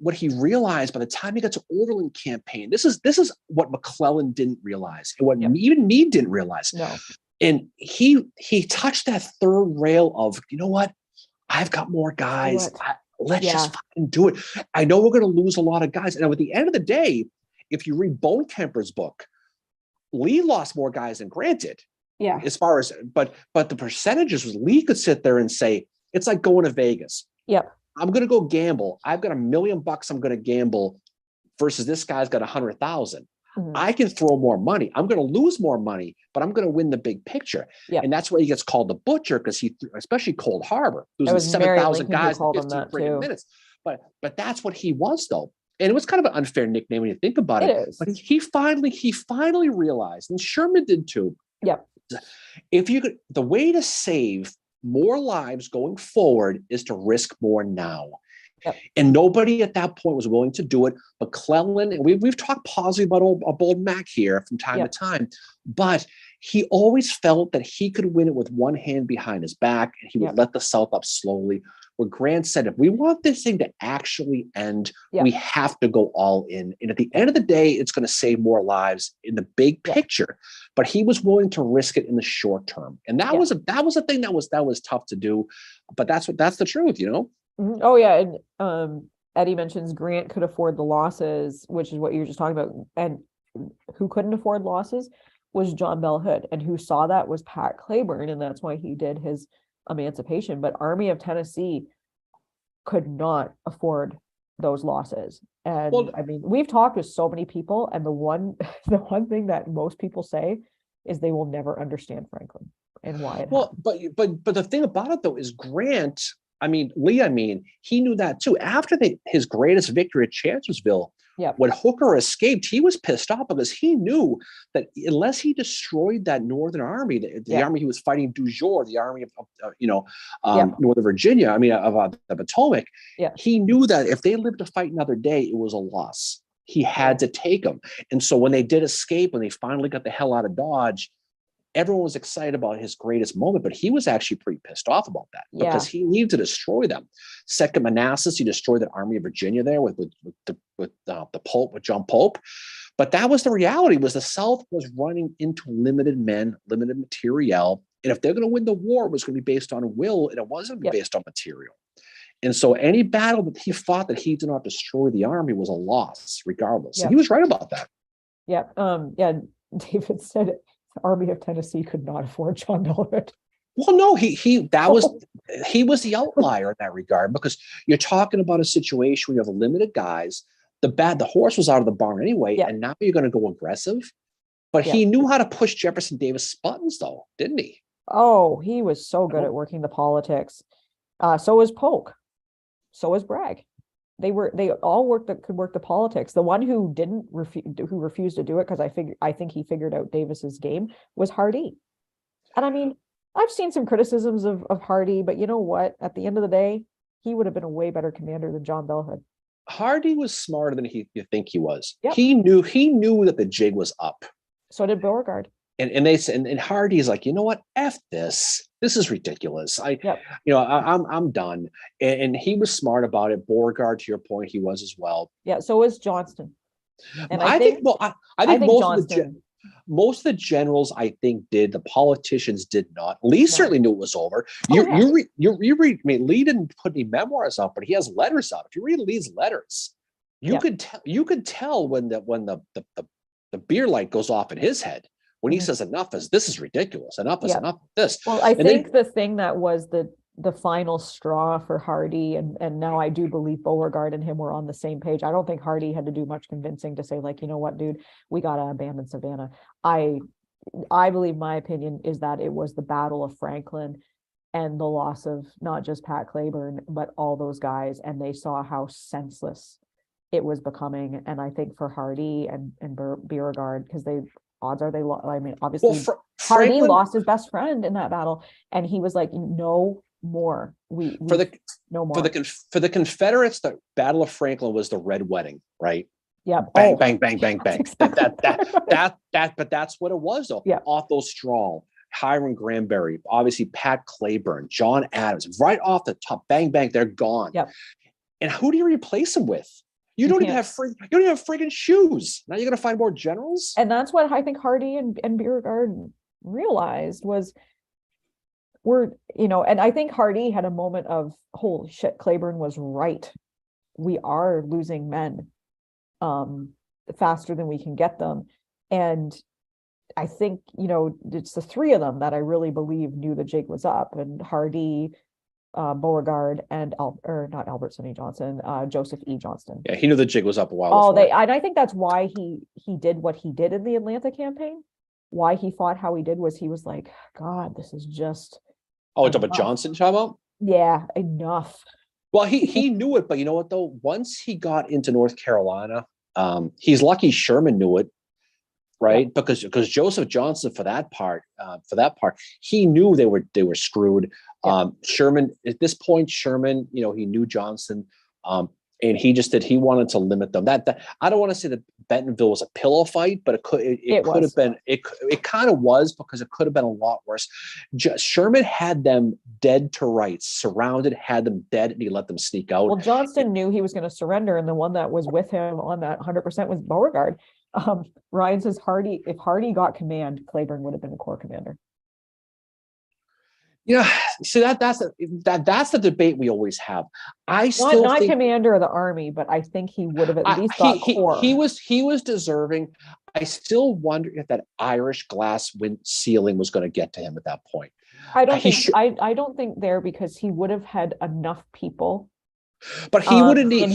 what he realized by the time he got to Overland campaign, this is what McClellan didn't realize, and what even Meade didn't realize. No. And he touched that third rail of, you know what? I've got more guys. Let's just fucking do it. I know we're going to lose a lot of guys. And at the end of the day, if you read Bonekemper's book, Lee lost more guys than Grant did. Yeah. As far as, but the percentages was Lee could sit there and say, it's like going to Vegas. Yep. I'm going to go gamble. I've got $1 million I'm going to gamble versus this guy's got 100,000. Mm-hmm. I can throw more money. I'm going to lose more money, but I'm going to win the big picture. Yep. And that's why he gets called the butcher, because especially Cold Harbor, losing 7,000 guys in 15 freaking minutes. But that's what he was, though. And it was kind of an unfair nickname when you think about it. But he finally realized, and Sherman did too. Yep. The way to save more lives going forward is to risk more now. Yep. And nobody at that point was willing to do it. McClellan, and we've talked positively about old Mac here from time to time, but he always felt that he could win it with one hand behind his back, and he would let the South up slowly. Where Grant said, if we want this thing to actually end, we have to go all in. And at the end of the day, it's going to save more lives in the big picture. But he was willing to risk it in the short term. And that was a thing that was tough to do. But that's the truth, you know? Mm-hmm. Oh, yeah. And Eddie mentions Grant could afford the losses, which is what you were just talking about. And who couldn't afford losses was John Bell Hood. And who saw that was Pat Claiborne. And that's why he did his emancipation. But Army of Tennessee could not afford those losses. And I mean, we've talked with so many people, and the one thing that most people say is they will never understand Franklin and why it happened. But the thing about it though is Grant, Lee, he knew that too. After his greatest victory at Chancellorsville, when Hooker escaped, he was pissed off because he knew that unless he destroyed that Northern Army, the army he was fighting du jour, the army of Northern Virginia, of the Potomac, he knew that if they lived to fight another day, it was a loss. He had to take them. And so when they did escape, when they finally got the hell out of Dodge, everyone was excited about his greatest moment, but he was actually pretty pissed off about that because he needed to destroy them. Second Manassas, he destroyed the Army of Virginia there with Pope, with John Pope. But that was the reality, was the South was running into limited men, limited materiel. And if they're going to win the war, it was going to be based on will, and it wasn't based on material. And so any battle that he fought that he did not destroy the army was a loss, regardless. And he was right about that. David said it. Army of Tennessee could not afford John Bell Hood. Well, no, he was the outlier in that regard, because you're talking about a situation where you have limited guys. The horse was out of the barn anyway, and now you're going to go aggressive. But he knew how to push Jefferson Davis buttons, though, didn't he? Oh, he was so good at working the politics. So was Polk. So was Bragg. They all could work the politics. The one who who refused to do it, because I think he figured out Davis's game, was Hardee. And I mean, I've seen some criticisms of Hardee, but you know what? At the end of the day, he would have been a way better commander than John Bell Hood. Hardee was smarter than you think he was. Yep. He knew that the jig was up. So did Beauregard. And they said, and Hardee's like, you know what? F this. This is ridiculous. I'm done. And he was smart about it. Beauregard, to your point, he was as well. Yeah. So was Johnston. And I think most of the generals, I think, did. The politicians did not. Lee certainly knew it was over. You read. I mean, Lee didn't put any memoirs out, but he has letters out. If you read Lee's letters, you could tell when the beer light goes off in his head. When he says this is ridiculous. Enough is enough of this. Well, I think the thing that was the final straw for Hardee, and now I do believe Beauregard and him were on the same page. I don't think Hardee had to do much convincing to say, like, you know what, dude, we got to abandon Savannah. I believe, my opinion is that it was the Battle of Franklin and the loss of not just Pat Claiborne, but all those guys. And they saw how senseless it was becoming. And I think for Hardee and Beauregard, because odds are obviously Hardee lost his best friend in that battle, and he was like, no more. No more. For the Confederates, the Battle of Franklin was the Red Wedding, right? Yeah. Bang, bang, bang, bang, bang. But that's what it was, though. Yeah. Otho Strong, Hiram Granberry, obviously Pat Claiborne, John Adams, right off the top, bang, bang, they're gone. Yep. And who do you replace them with? You don't even have friggin' shoes. Now you're going to find more generals. And that's what I think Hardee and Beauregard realized was and I think Hardee had a moment of, holy shit, Claiborne was right. We are losing men faster than we can get them. And I think, it's the three of them that I really believe knew the jig was up, and Hardee, Beauregard, and not Albert Sidney Johnston, Joseph E. Johnston. Yeah, he knew the jig was up a while. And I think that's why he did what he did in the Atlanta campaign. Why he fought how he did was he was like, God, this is just. Oh, it's about Johnson, talking about? Yeah, enough. Well, he knew it, but you know what though? Once he got into North Carolina, he's lucky Sherman knew it, right? Yeah. Because Joseph Johnston for that part, he knew they were screwed. Yeah. Sherman, at this point, he knew Johnston. And he wanted to limit them. That I don't want to say that Bentonville was a pillow fight, but it could have been, it kind of was, because it could have been a lot worse. Sherman had them dead to rights, surrounded, had them dead, and he let them sneak out. Well, Johnston knew he was going to surrender, and the one that was with him on that 100% was Beauregard. Ryan says if Hardee got command, Cleburne would have been the corps commander. Yeah, see that's the debate we always have. I still not think, commander of the army, but I think he would have at least got corps. He was deserving. I still wonder if that Irish glass ceiling was going to get to him at that point. I don't think there, because he would have had enough people. But he wouldn't need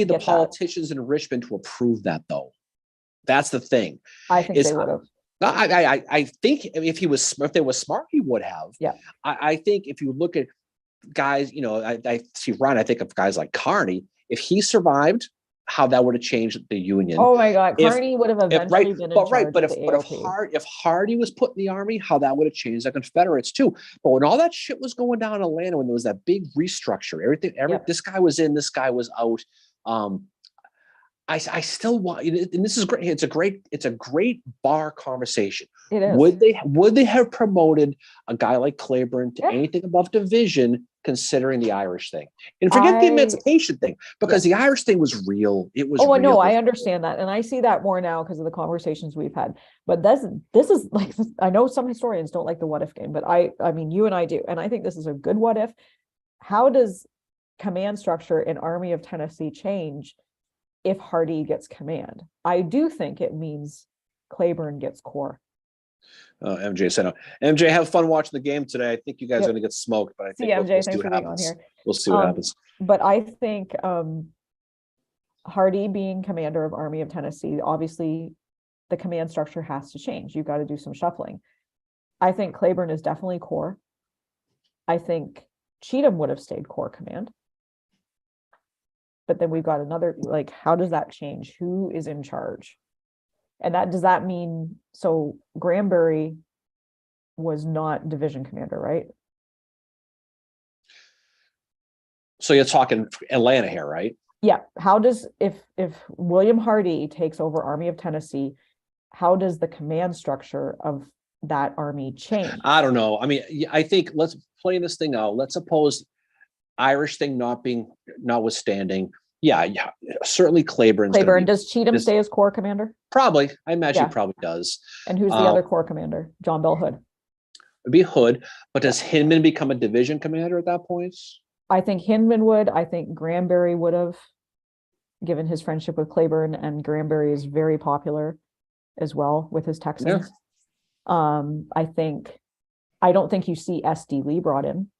the politicians in Richmond to approve that, though. That's the thing. I think they would have. I think if they were smart, he would have. Yeah. I think if you look at guys, I see Ryan, I think of guys like Kearney. If he survived, how that would have changed the Union. Oh my God, Kearney would have eventually been in charge. But if Hardee was put in the army, how that would have changed the Confederates too. But when all that shit was going down in Atlanta, when there was that big restructure, this guy was in, this guy was out. I still want, and this is great. It's a great bar conversation. It is. Would they have promoted a guy like Cleburne to anything above division, considering the Irish thing? And forget the emancipation thing, because the Irish thing was real. It was. Oh, no, I understand that, and I see that more now because of the conversations we've had. But this is like, I know some historians don't like the what if game, but I mean, you and I do, and I think this is a good what if. How does command structure in Army of Tennessee change if Hardee gets command? I do think it means Cleburne gets corps. MJ said, MJ, have fun watching the game today. I think you guys are going to get smoked, but I think MJ, thanks for being on here. We'll see what happens. But I think Hardee being commander of Army of Tennessee, obviously the command structure has to change. You've got to do some shuffling. I think Cleburne is definitely corps. I think Cheatham would have stayed corps command. But then we've got another, like, how does that change? Who is in charge? And does that mean, so Granbury was not division commander, right? So you're talking Atlanta here, right? Yeah. How does, if William Hardee takes over Army of Tennessee, how does the command structure of that army change? I don't know. I mean, I think let's play this thing out. Let's suppose Irish thing notwithstanding. Yeah, certainly Cleburne. Does Cheatham stay as corps commander? Probably. I imagine he probably does. And who's the other corps commander? John Bell Hood. It'd be Hood, but does Hinman become a division commander at that point? I think Hinman would. I think Granbury would have, given his friendship with Cleburne, and Granbury is very popular as well with his Texans. Yeah. I don't think you see S.D. Lee brought in.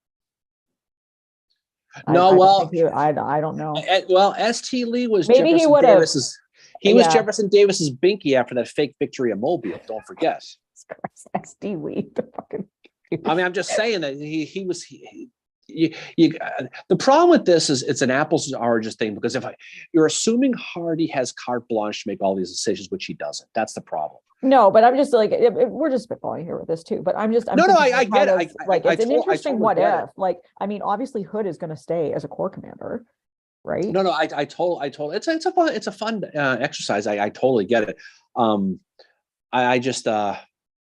No, I don't know. Well, S.T. Lee was maybe Jefferson Davis's. He was Jefferson Davis's binky after that fake victory at Mobile. Don't forget. S.D. Lee. I mean, I'm just saying that he was. The problem with this is it's an apples to oranges thing, because if you're assuming Hardee has carte blanche to make all these decisions, which he doesn't. That's the problem. No, but I'm just like, we're just spitballing here with this too. But I get it. It's an interesting what if. Like, I mean, obviously Hood is going to stay as a corps commander, right? No, I totally. It's a fun exercise. I totally get it.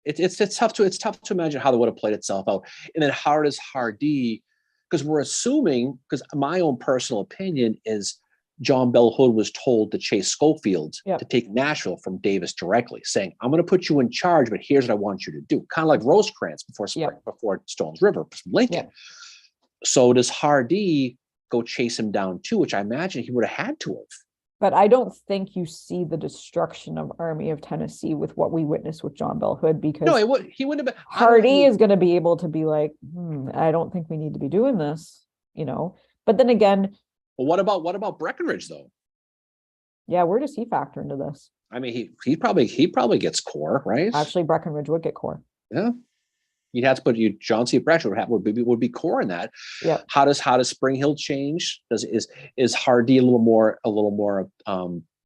It's tough to imagine how that would have played itself out. And then how does Hardee? Because we're assuming, because my own personal opinion is John Bell Hood was told to chase Schofield to take Nashville from Davis directly, saying, I'm going to put you in charge, but here's what I want you to do. Kind of like Rosecrans before Stones River from Lincoln. Yeah. So does Hardee go chase him down too, which I imagine he would have had to have. But I don't think you see the destruction of Army of Tennessee with what we witnessed with John Bell Hood, because he wouldn't have been. Hardee is going to be able to be like, I don't think we need to be doing this, But then again, well, what about Breckinridge though? Yeah, where does he factor into this? I mean, he probably gets corps, right? Actually, Breckinridge would get corps. Yeah. You'd have to put John C. Breckinridge would be core in that. Yeah. How does Spring Hill change? Is Hardee a little more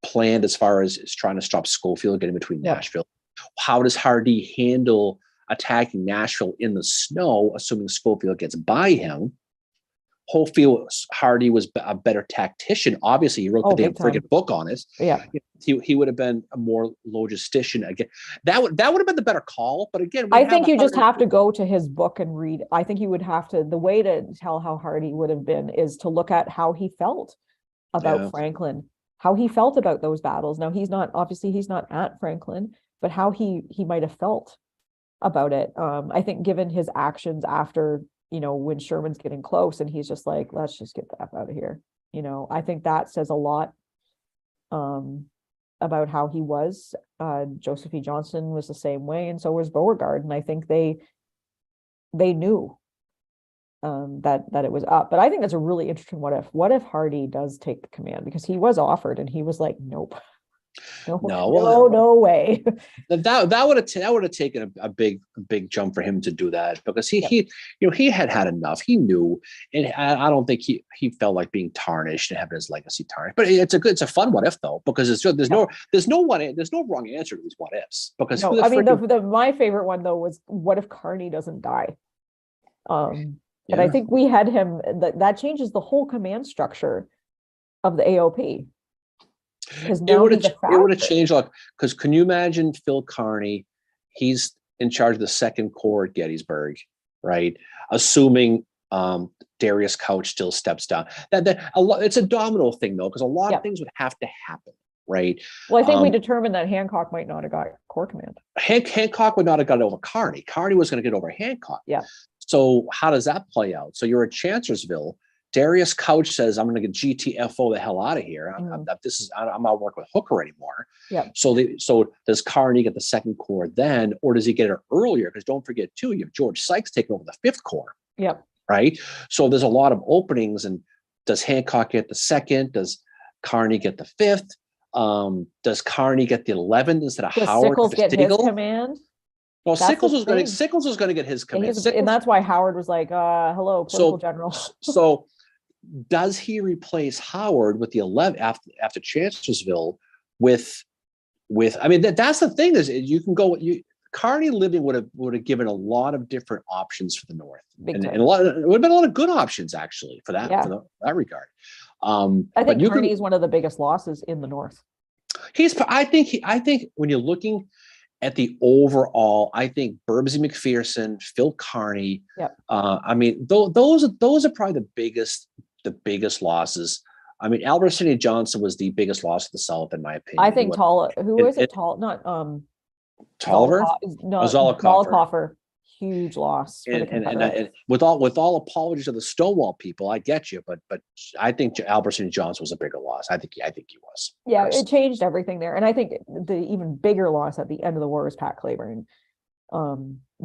planned as far as trying to stop Schofield getting between Nashville? How does Hardee handle attacking Nashville in the snow, assuming Schofield gets by him? Hardy was a better tactician. Obviously, he wrote the damn friggin' book on it. Yeah, he would have been a more logistician. Again, that would have been the better call. But again, I think you just have to go to his book and read. I think you would have to. The way to tell how Hardy would have been is to look at how he felt about Franklin, how he felt about those battles. Now he's not at Franklin, but how he might have felt about it. I think given his actions after, when Sherman's getting close and he's just like, let's just get the F out of here. I think that says a lot about how he was. Joseph E. Johnston was the same way, and so was Beauregard. And I think they knew that it was up. But I think that's a really interesting what if Hardy does take the command, because he was offered and he was like, nope. No way. That would have taken a big jump for him to do that, because he had enough. He knew, and I don't think he felt like being tarnished and having his legacy tarnished. But it's a fun what if though, because there's no wrong answer to these what ifs. Because my favorite one though was, what if Kearney doesn't die? But I think we had him. That changes the whole command structure of the AOP. It would have changed, like, because can you imagine Phil Kearney? He's in charge of the Second Corps at Gettysburg, right? Assuming Darius Couch still steps down. It's a domino thing though, because a lot of things would have to happen, right? Well, I think we determined that Hancock might not have got Corps command. Hancock would not have got over Kearney. Kearney was going to get over Hancock. Yeah. So how does that play out? So you're at Chancellorsville. Darius Couch says, I'm going to get GTFO the hell out of here. I'm not working with Hooker anymore. Yeah. So does Kearney get the Second Corps then, or does he get it earlier? Because don't forget too, you have George Sykes taking over the Fifth Corps. Yep. Right. So there's a lot of openings. And does Hancock get the second? Does Kearney get the fifth? Does Kearney get the 11th instead of Howard? Sickles get his command? Well, Sickles was going to get his command. And that's why Howard was like, hello, political general. So does he replace Howard with the 11th after Chancellorsville with I mean, that's the thing, is you can go, Kearney living would have given a lot of different options for the North, and it would have been a lot of good options actually for that, that regard. I think Kearney is one of the biggest losses in the North. I think when you're looking at the overall, I think Burbsy McPherson, Phil Kearney. I mean, those are probably the biggest losses. I mean, Albert Sidney Johnston was the biggest loss of the South, in my opinion. I think Tolliver? Zollicoffer. Huge loss. And with all apologies to the Stonewall people, I get you, but I think Albert Sidney Johnston was a bigger loss. I think he was. Yeah, it changed everything there. And I think the even bigger loss at the end of the war was Pat Claiborne.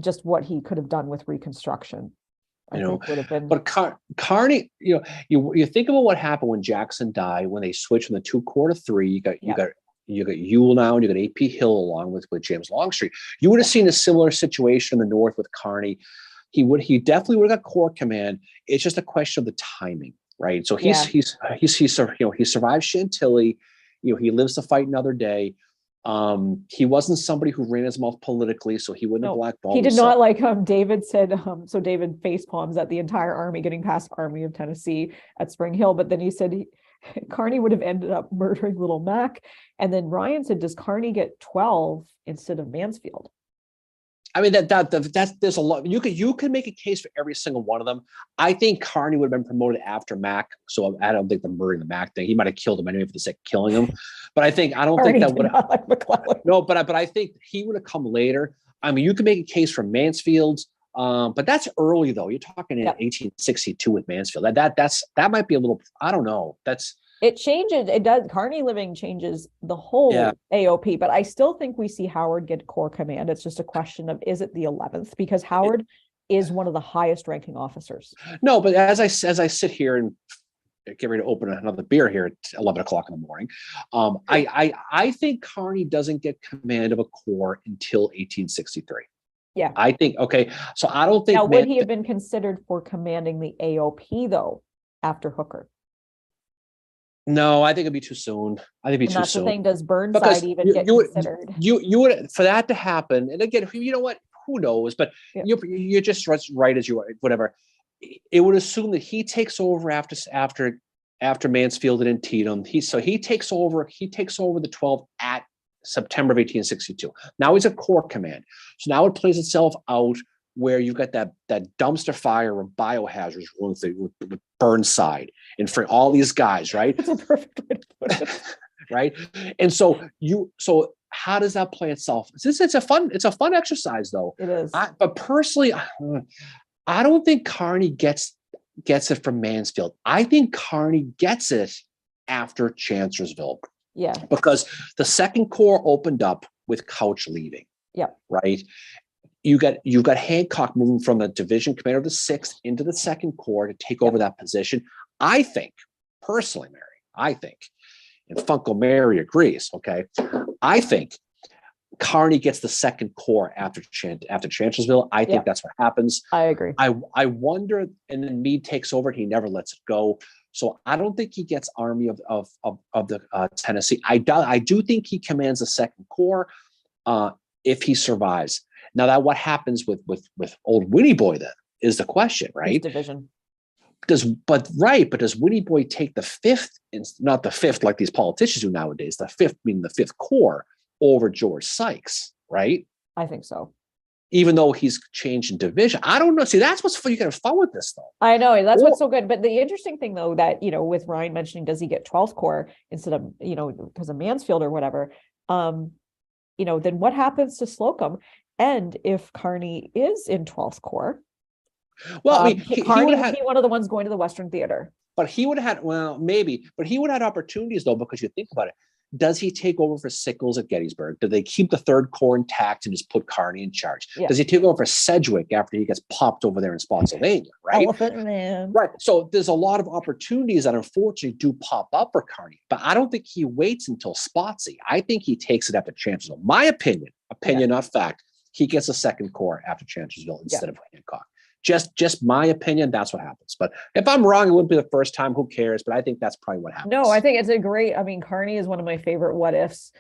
Just what he could have done with Reconstruction. I think would have been. But Kearney, you think about what happened when Jackson died, when they switched from the 2 Corps to 3. You got Ewell now, and you got AP Hill along with James Longstreet. You would have seen a similar situation in the North with Kearney. He definitely would have got Corps command. It's just a question of the timing, right? So he survived Chantilly. He lives to fight another day. He wasn't somebody who ran his mouth politically, so he wouldn't have blackballed. He did not, like David said. So David face palms at the entire army getting past Army of Tennessee at Spring Hill, but then he said Kearney would have ended up murdering Little Mac. And then Ryan said, does Kearney get 12 instead of Mansfield? I mean, that's there's a lot. You can make a case for every single one of them. I think Kearney would have been promoted after Mac, so I don't think the murdering the Mac thing. He might have killed him anyway for the sake of killing him. But I don't think that would have. Like McClellan. No, but I think he would have come later. I mean, you can make a case for Mansfield's, but that's early though. You're talking in 1862 with Mansfield. That might be a little. I don't know. It changes. It does. Kearney living changes the whole AOP, but I still think we see Howard get Corps command. It's just a question of, is it the 11th? Because Howard is one of the highest ranking officers. No, but as I sit here and get ready to open another beer here at 11 o'clock in the morning, I think Kearney doesn't get command of a Corps until 1863. Yeah, I think. Okay, so I don't think. Now, would he have been considered for commanding the AOP though after Hooker? No, I think it'd be too soon. I think it'd be too soon. The thing. Does Burnside even get considered? You would, for that to happen, and again, you know what? Who knows? But you're just right as you are. Whatever. it would assume that he takes over after Mansfield and Antietam. He takes over the 12 at September of 1862. Now he's a corps command. So now it plays itself out where you've got that dumpster fire of biohazards with Burnside and for all these guys, right? That's a perfect way to put it. Right. And so how does that play itself? It's a fun exercise though. It is. But personally, I don't think Kearny gets it from Mansfield. I think Kearny gets it after Chancellorsville. Yeah. Because the Second Corps opened up with Couch leaving. Yeah. Right. You've got Hancock moving from the division commander of the 6th into the Second Corps to take over that position. I think, personally, Mary, and Funko Mary agrees, okay? I think Kearny gets the Second Corps after Chancellorsville. I think that's what happens. I agree. I wonder, and then Meade takes over and he never lets it go. So I don't think he gets Army of the Tennessee. I do think he commands the Second Corps if he survives. Now what happens with old Winnie Boy then is the question, right? His division. Does Winnie Boy take the 5th, not the 5th like these politicians do nowadays, the 5th meaning the 5th Corps over George Sykes, right? I think so. Even though he's changed in division. I don't know. See, that's what's fun. You can have fun with this though. I know. That's what's so good. But the interesting thing though, that, with Ryan mentioning, does he get 12th Corps instead of, because of Mansfield or whatever, then what happens to Slocum? And if Kearny is in 12th Corps, well, I mean, Kearny would be one of the ones going to the Western Theater. But he would have had, maybe, but he would have had opportunities though, because you think about it. Does he take over for Sickles at Gettysburg? Do they keep the 3rd Corps intact and just put Kearny in charge? Yeah. Does he take over for Sedgwick after he gets popped over there in Spotsylvania, right? Elephant Man. Right. So there's a lot of opportunities that unfortunately do pop up for Kearny, but I don't think he waits until Spotsy. I think he takes it after Chancellorsville. My opinion, not fact, he gets a Second Corps after Chancellorsville instead of Hancock. Just my opinion. That's what happens. But if I'm wrong, it wouldn't be the first time. Who cares? But I think that's probably what happens. No, I think it's a great. I mean, Kearny is one of my favorite what ifs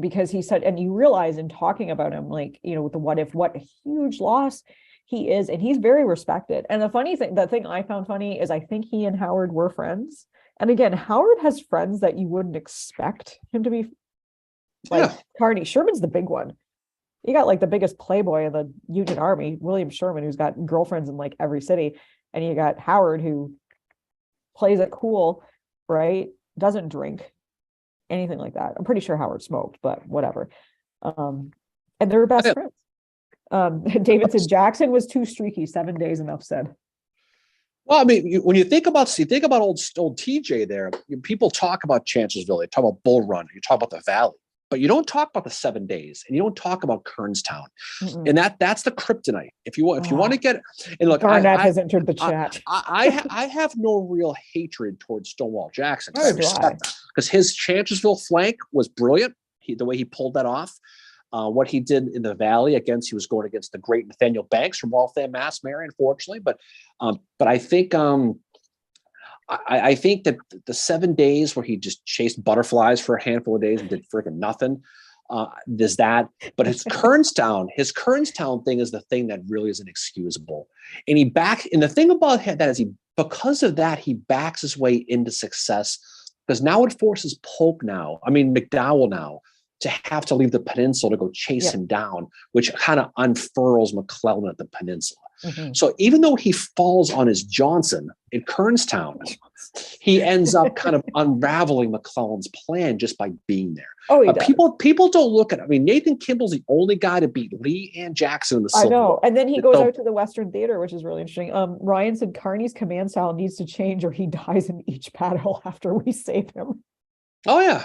because he said, and you realize in talking about him, like with the what if, what a huge loss he is, and he's very respected. And the thing I found funny is I think he and Howard were friends. And again, Howard has friends that you wouldn't expect him to be. Like Kearny, Sherman's the big one. You got like the biggest playboy of the Union Army, William Sherman, who's got girlfriends in like every city. And you got Howard, who plays it cool, right? Doesn't drink, anything like that. I'm pretty sure Howard smoked, but whatever. And they're best friends. David said Jackson was too streaky. 7 days, enough said. Well, I mean, when you think about old TJ there, people talk about Chancellorsville, they talk about Bull Run, you talk about the Valley. But you don't talk about the 7 days, and you don't talk about Kernstown, and that's the kryptonite. If you want to get, and look, Garnett has entered the chat. I have no real hatred towards Stonewall Jackson. I respect that because his Chancellorsville flank was brilliant. The way he pulled that off, what he did in the Valley he was going against the great Nathaniel Banks from Waltham, Mass, Mary, unfortunately. But I think. I think that the 7 days where he just chased butterflies for a handful of days and did freaking nothing, there's that. But his Kernstown thing is the thing that really is inexcusable. And the thing about that is because of that, he backs his way into success because now it forces McDowell now to have to leave the peninsula to go chase him down, which kind of unfurls McClellan at the peninsula. Mm-hmm. So even though he falls on his Johnson in Kernstown, he ends up kind of unraveling McClellan's plan just by being there. Oh, people don't look at it. I mean, Nathan Kimball's the only guy to beat Lee and Jackson in the Civil War. And then he goes out to the Western Theater, which is really interesting. Ryan said Kearny's command style needs to change or he dies in each battle after we save him. Oh, yeah.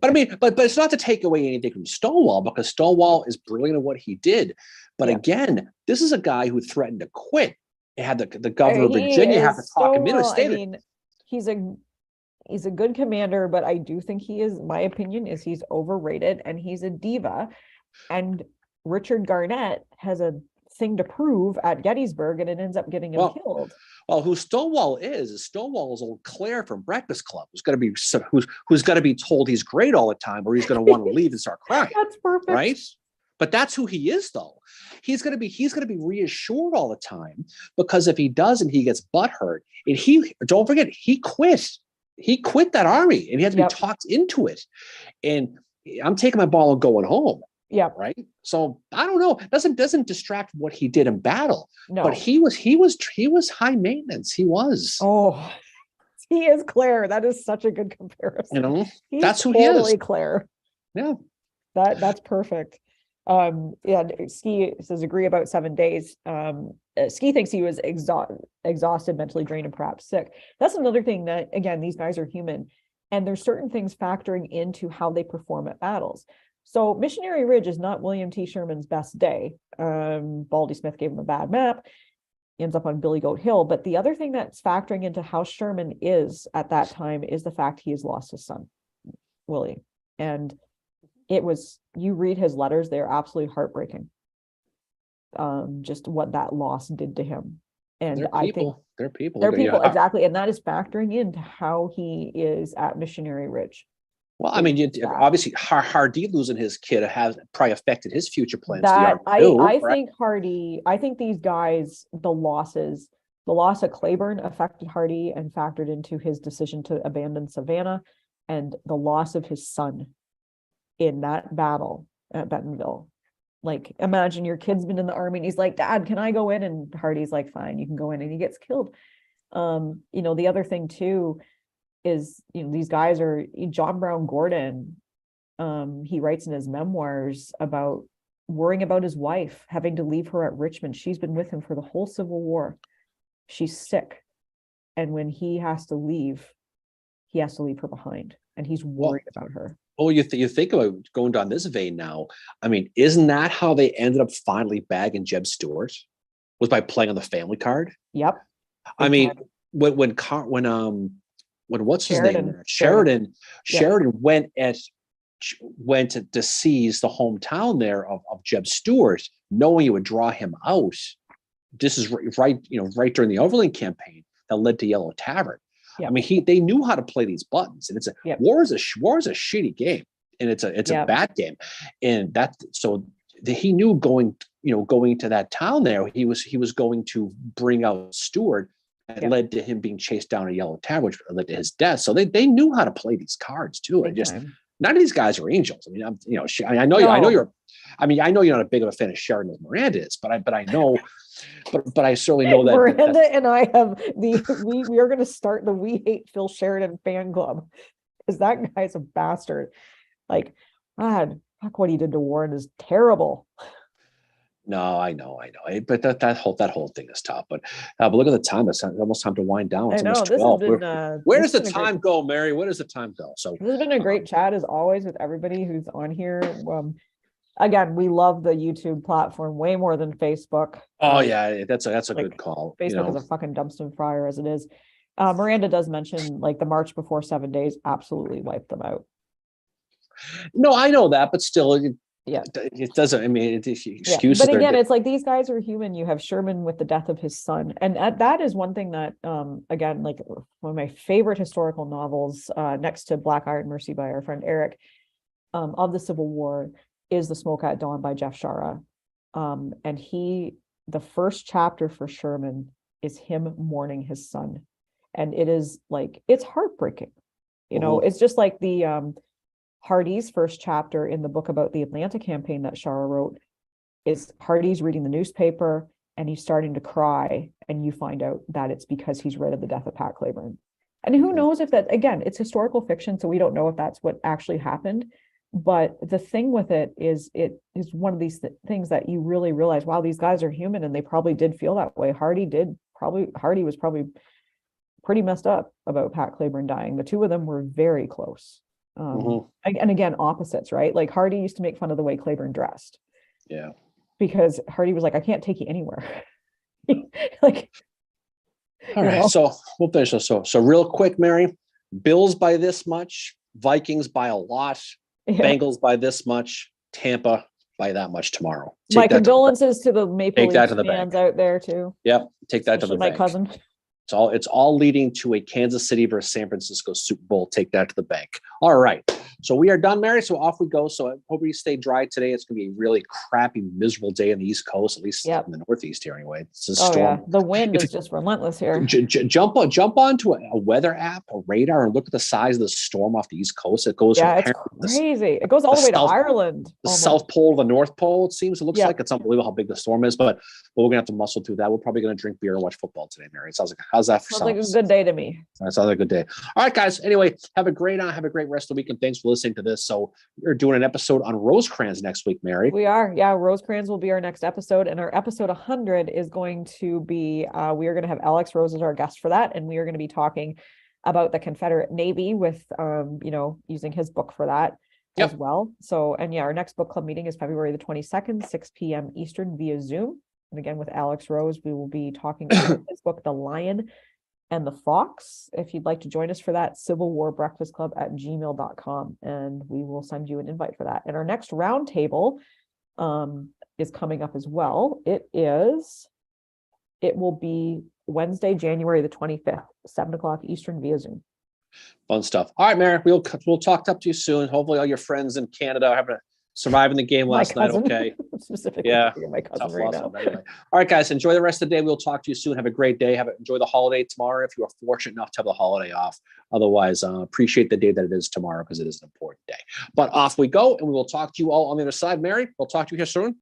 But I mean, but it's not to take away anything from Stonewall because Stonewall is brilliant at what he did. But again, this is a guy who threatened to quit. It had the governor of Virginia have to talk him into it. I mean, he's a good commander, but I do think my opinion is he's overrated and he's a diva. And Richard Garnett has a thing to prove at Gettysburg and it ends up getting him killed. Well, who Stonewall is old Claire from Breakfast Club, who's going to be told he's great all the time, or he's going to want to leave and start crying. That's perfect, right? But that's who he is, though. He's gonna be reassured all the time, because if he doesn't, he gets butthurt. And he, don't forget, he quit. He quit that army, and he had to be talked into it. And I'm taking my ball and going home. Yeah. Right. So I don't know. Doesn't distract what he did in battle. No. But he was high maintenance. He was. Oh, he is Claire. That is such a good comparison. You know, He's that's who totally he is. Claire. Yeah. That's perfect. Yeah, Ski says agree about 7 days. Ski thinks he was exhausted, mentally drained, and perhaps sick. That's another thing that, again, these guys are human, and there's certain things factoring into how they perform at battles. So Missionary Ridge is not William T. Sherman's best day. Baldy Smith gave him a bad map, ends up on Billy Goat Hill. But the other thing that's factoring into how Sherman is at that time is the fact he has lost his son, Willie. And it was, you read his letters, they're absolutely heartbreaking. Just what that loss did to him. And I think they're people, exactly. And that is factoring into how he is at Missionary Ridge. Well, I mean, obviously Hardy losing his kid has probably affected his future plans. I think Hardy, I think these guys, the loss of Claiborne affected Hardy and factored into his decision to abandon Savannah, and the loss of his son in that battle at Bentonville. Like, imagine your kid's been in the army and he's like, Dad, can I go in? And Hardy's like, fine, you can go in, and he gets killed. The other thing too is, these guys are, John Brown Gordon, he writes in his memoirs about worrying about his wife, having to leave her at Richmond. She's been with him for the whole Civil War. She's sick. And when he has to leave her behind, and he's worried about her. Oh, you think about going down this vein now. I mean, isn't that how they ended up finally bagging Jeb Stuart? Was by playing on the family card? Yep. I mean, when what's his name? Sheridan went to seize the hometown there of Jeb Stuart, knowing it would draw him out. This is right during the Overland campaign that led to Yellow Tavern. Yep. I mean, they knew how to play these buttons, and war is a shitty game, and it's a bad game, and he knew going to that town there, he was going to bring out Stuart, and led to him being chased down a Yellow Tavern, which led to his death. So they knew how to play these cards too, and just none of these guys are angels. I mean, I know you're not a big of a fan of Sheridan as Miranda is, but I know. But I certainly know that Miranda and I have we are going to start the We Hate Phil Sheridan fan club, because that guy's a bastard. Like, God, fuck, what he did to Warren is terrible. No, I know, but that whole thing is tough. But look at the time; it's almost time to wind down. It's almost 12. Where does the time go, Mary? Where does the time go? So this has been a great chat as always with everybody who's on here. Again, we love the YouTube platform way more than Facebook. Oh yeah, that's a good call. Facebook is a fucking dumpster fire as it is. Miranda does mention like the March before 7 days absolutely wiped them out. No, I know that, but still, it doesn't. I mean, excuses. But again, it's like these guys are human. You have Sherman with the death of his son, and that is one thing that, again, like one of my favorite historical novels, next to Black Iron Mercy by our friend Eric, of the Civil War, is The Smoke at Dawn by Jeff Shara. And the first chapter for Sherman is him mourning his son. And it is like, it's heartbreaking. It's just like the Hardy's first chapter in the book about the Atlanta campaign that Shara wrote is Hardy's reading the newspaper and he's starting to cry. And you find out that it's because he's read of the death of Pat Claiborne. And who knows if that, again, it's historical fiction. So we don't know if that's what actually happened. But the thing with it is one of these things that you really realize, wow, these guys are human, and they probably did feel that way. Hardy was probably pretty messed up about Pat Claiborne dying. The two of them were very close. And again, opposites, right? Like Hardy used to make fun of the way Claiborne dressed. Yeah. Because Hardy was like, I can't take you anywhere. Like, all right. So we'll finish this. So real quick, Mary, Bills by this much, Vikings by a lot. Bengals by this much, Tampa by that much tomorrow. My condolences to the Maple Leafs fans out there too. Yep, take that to the bank. My cousin. It's all leading to a Kansas City versus San Francisco Super Bowl. Take that to the bank. All right. So we are done, Mary. So off we go. So I hope you stay dry today. It's going to be a really crappy, miserable day in the East Coast, at least in the Northeast here anyway. It's a storm. Yeah. The wind is just relentless here. Jump onto a weather app, a radar, and look at the size of the storm off the East Coast. It goes it's crazy. It goes all the way to Ireland. The South Pole, the North Pole, it seems. It looks like it's unbelievable how big the storm is, but we're going to have to muscle through that. We're probably going to drink beer and watch football today, Mary. It sounds like, how's that for sounds like a good day to me. That sounds like a good day. All right, guys. Anyway, have a great rest of the week, and thanks for listening to this. So we're doing an episode on Rosecrans next week, Mary. We are. Yeah, Rosecrans will be our next episode, and our episode 100 is going to be, we are going to have Alex Rose as our guest for that, and we are going to be talking about the Confederate Navy with, using his book for that as well. So, and our next book club meeting is February the 22nd, 6 p.m. Eastern via Zoom. And again, with Alex Rose, we will be talking about his book, The Lion and the Fox. If you'd like to join us for that, civilwarbreakfastclub@gmail.com, and we will send you an invite for that. And our next roundtable is coming up as well. It will be Wednesday, January the 25th, 7:00 Eastern via Zoom. Fun stuff. All right, Mary, we'll talk to you soon. Hopefully all your friends in Canada are surviving the game last night. Okay. Specifically, my cousin right now. Anyway. All right, guys, enjoy the rest of the day. We'll talk to you soon. Have a great day. Enjoy the holiday tomorrow if you are fortunate enough to have the holiday off. Otherwise, appreciate the day that it is tomorrow because it is an important day. But off we go, and we will talk to you all on the other side. Mary, we'll talk to you here soon.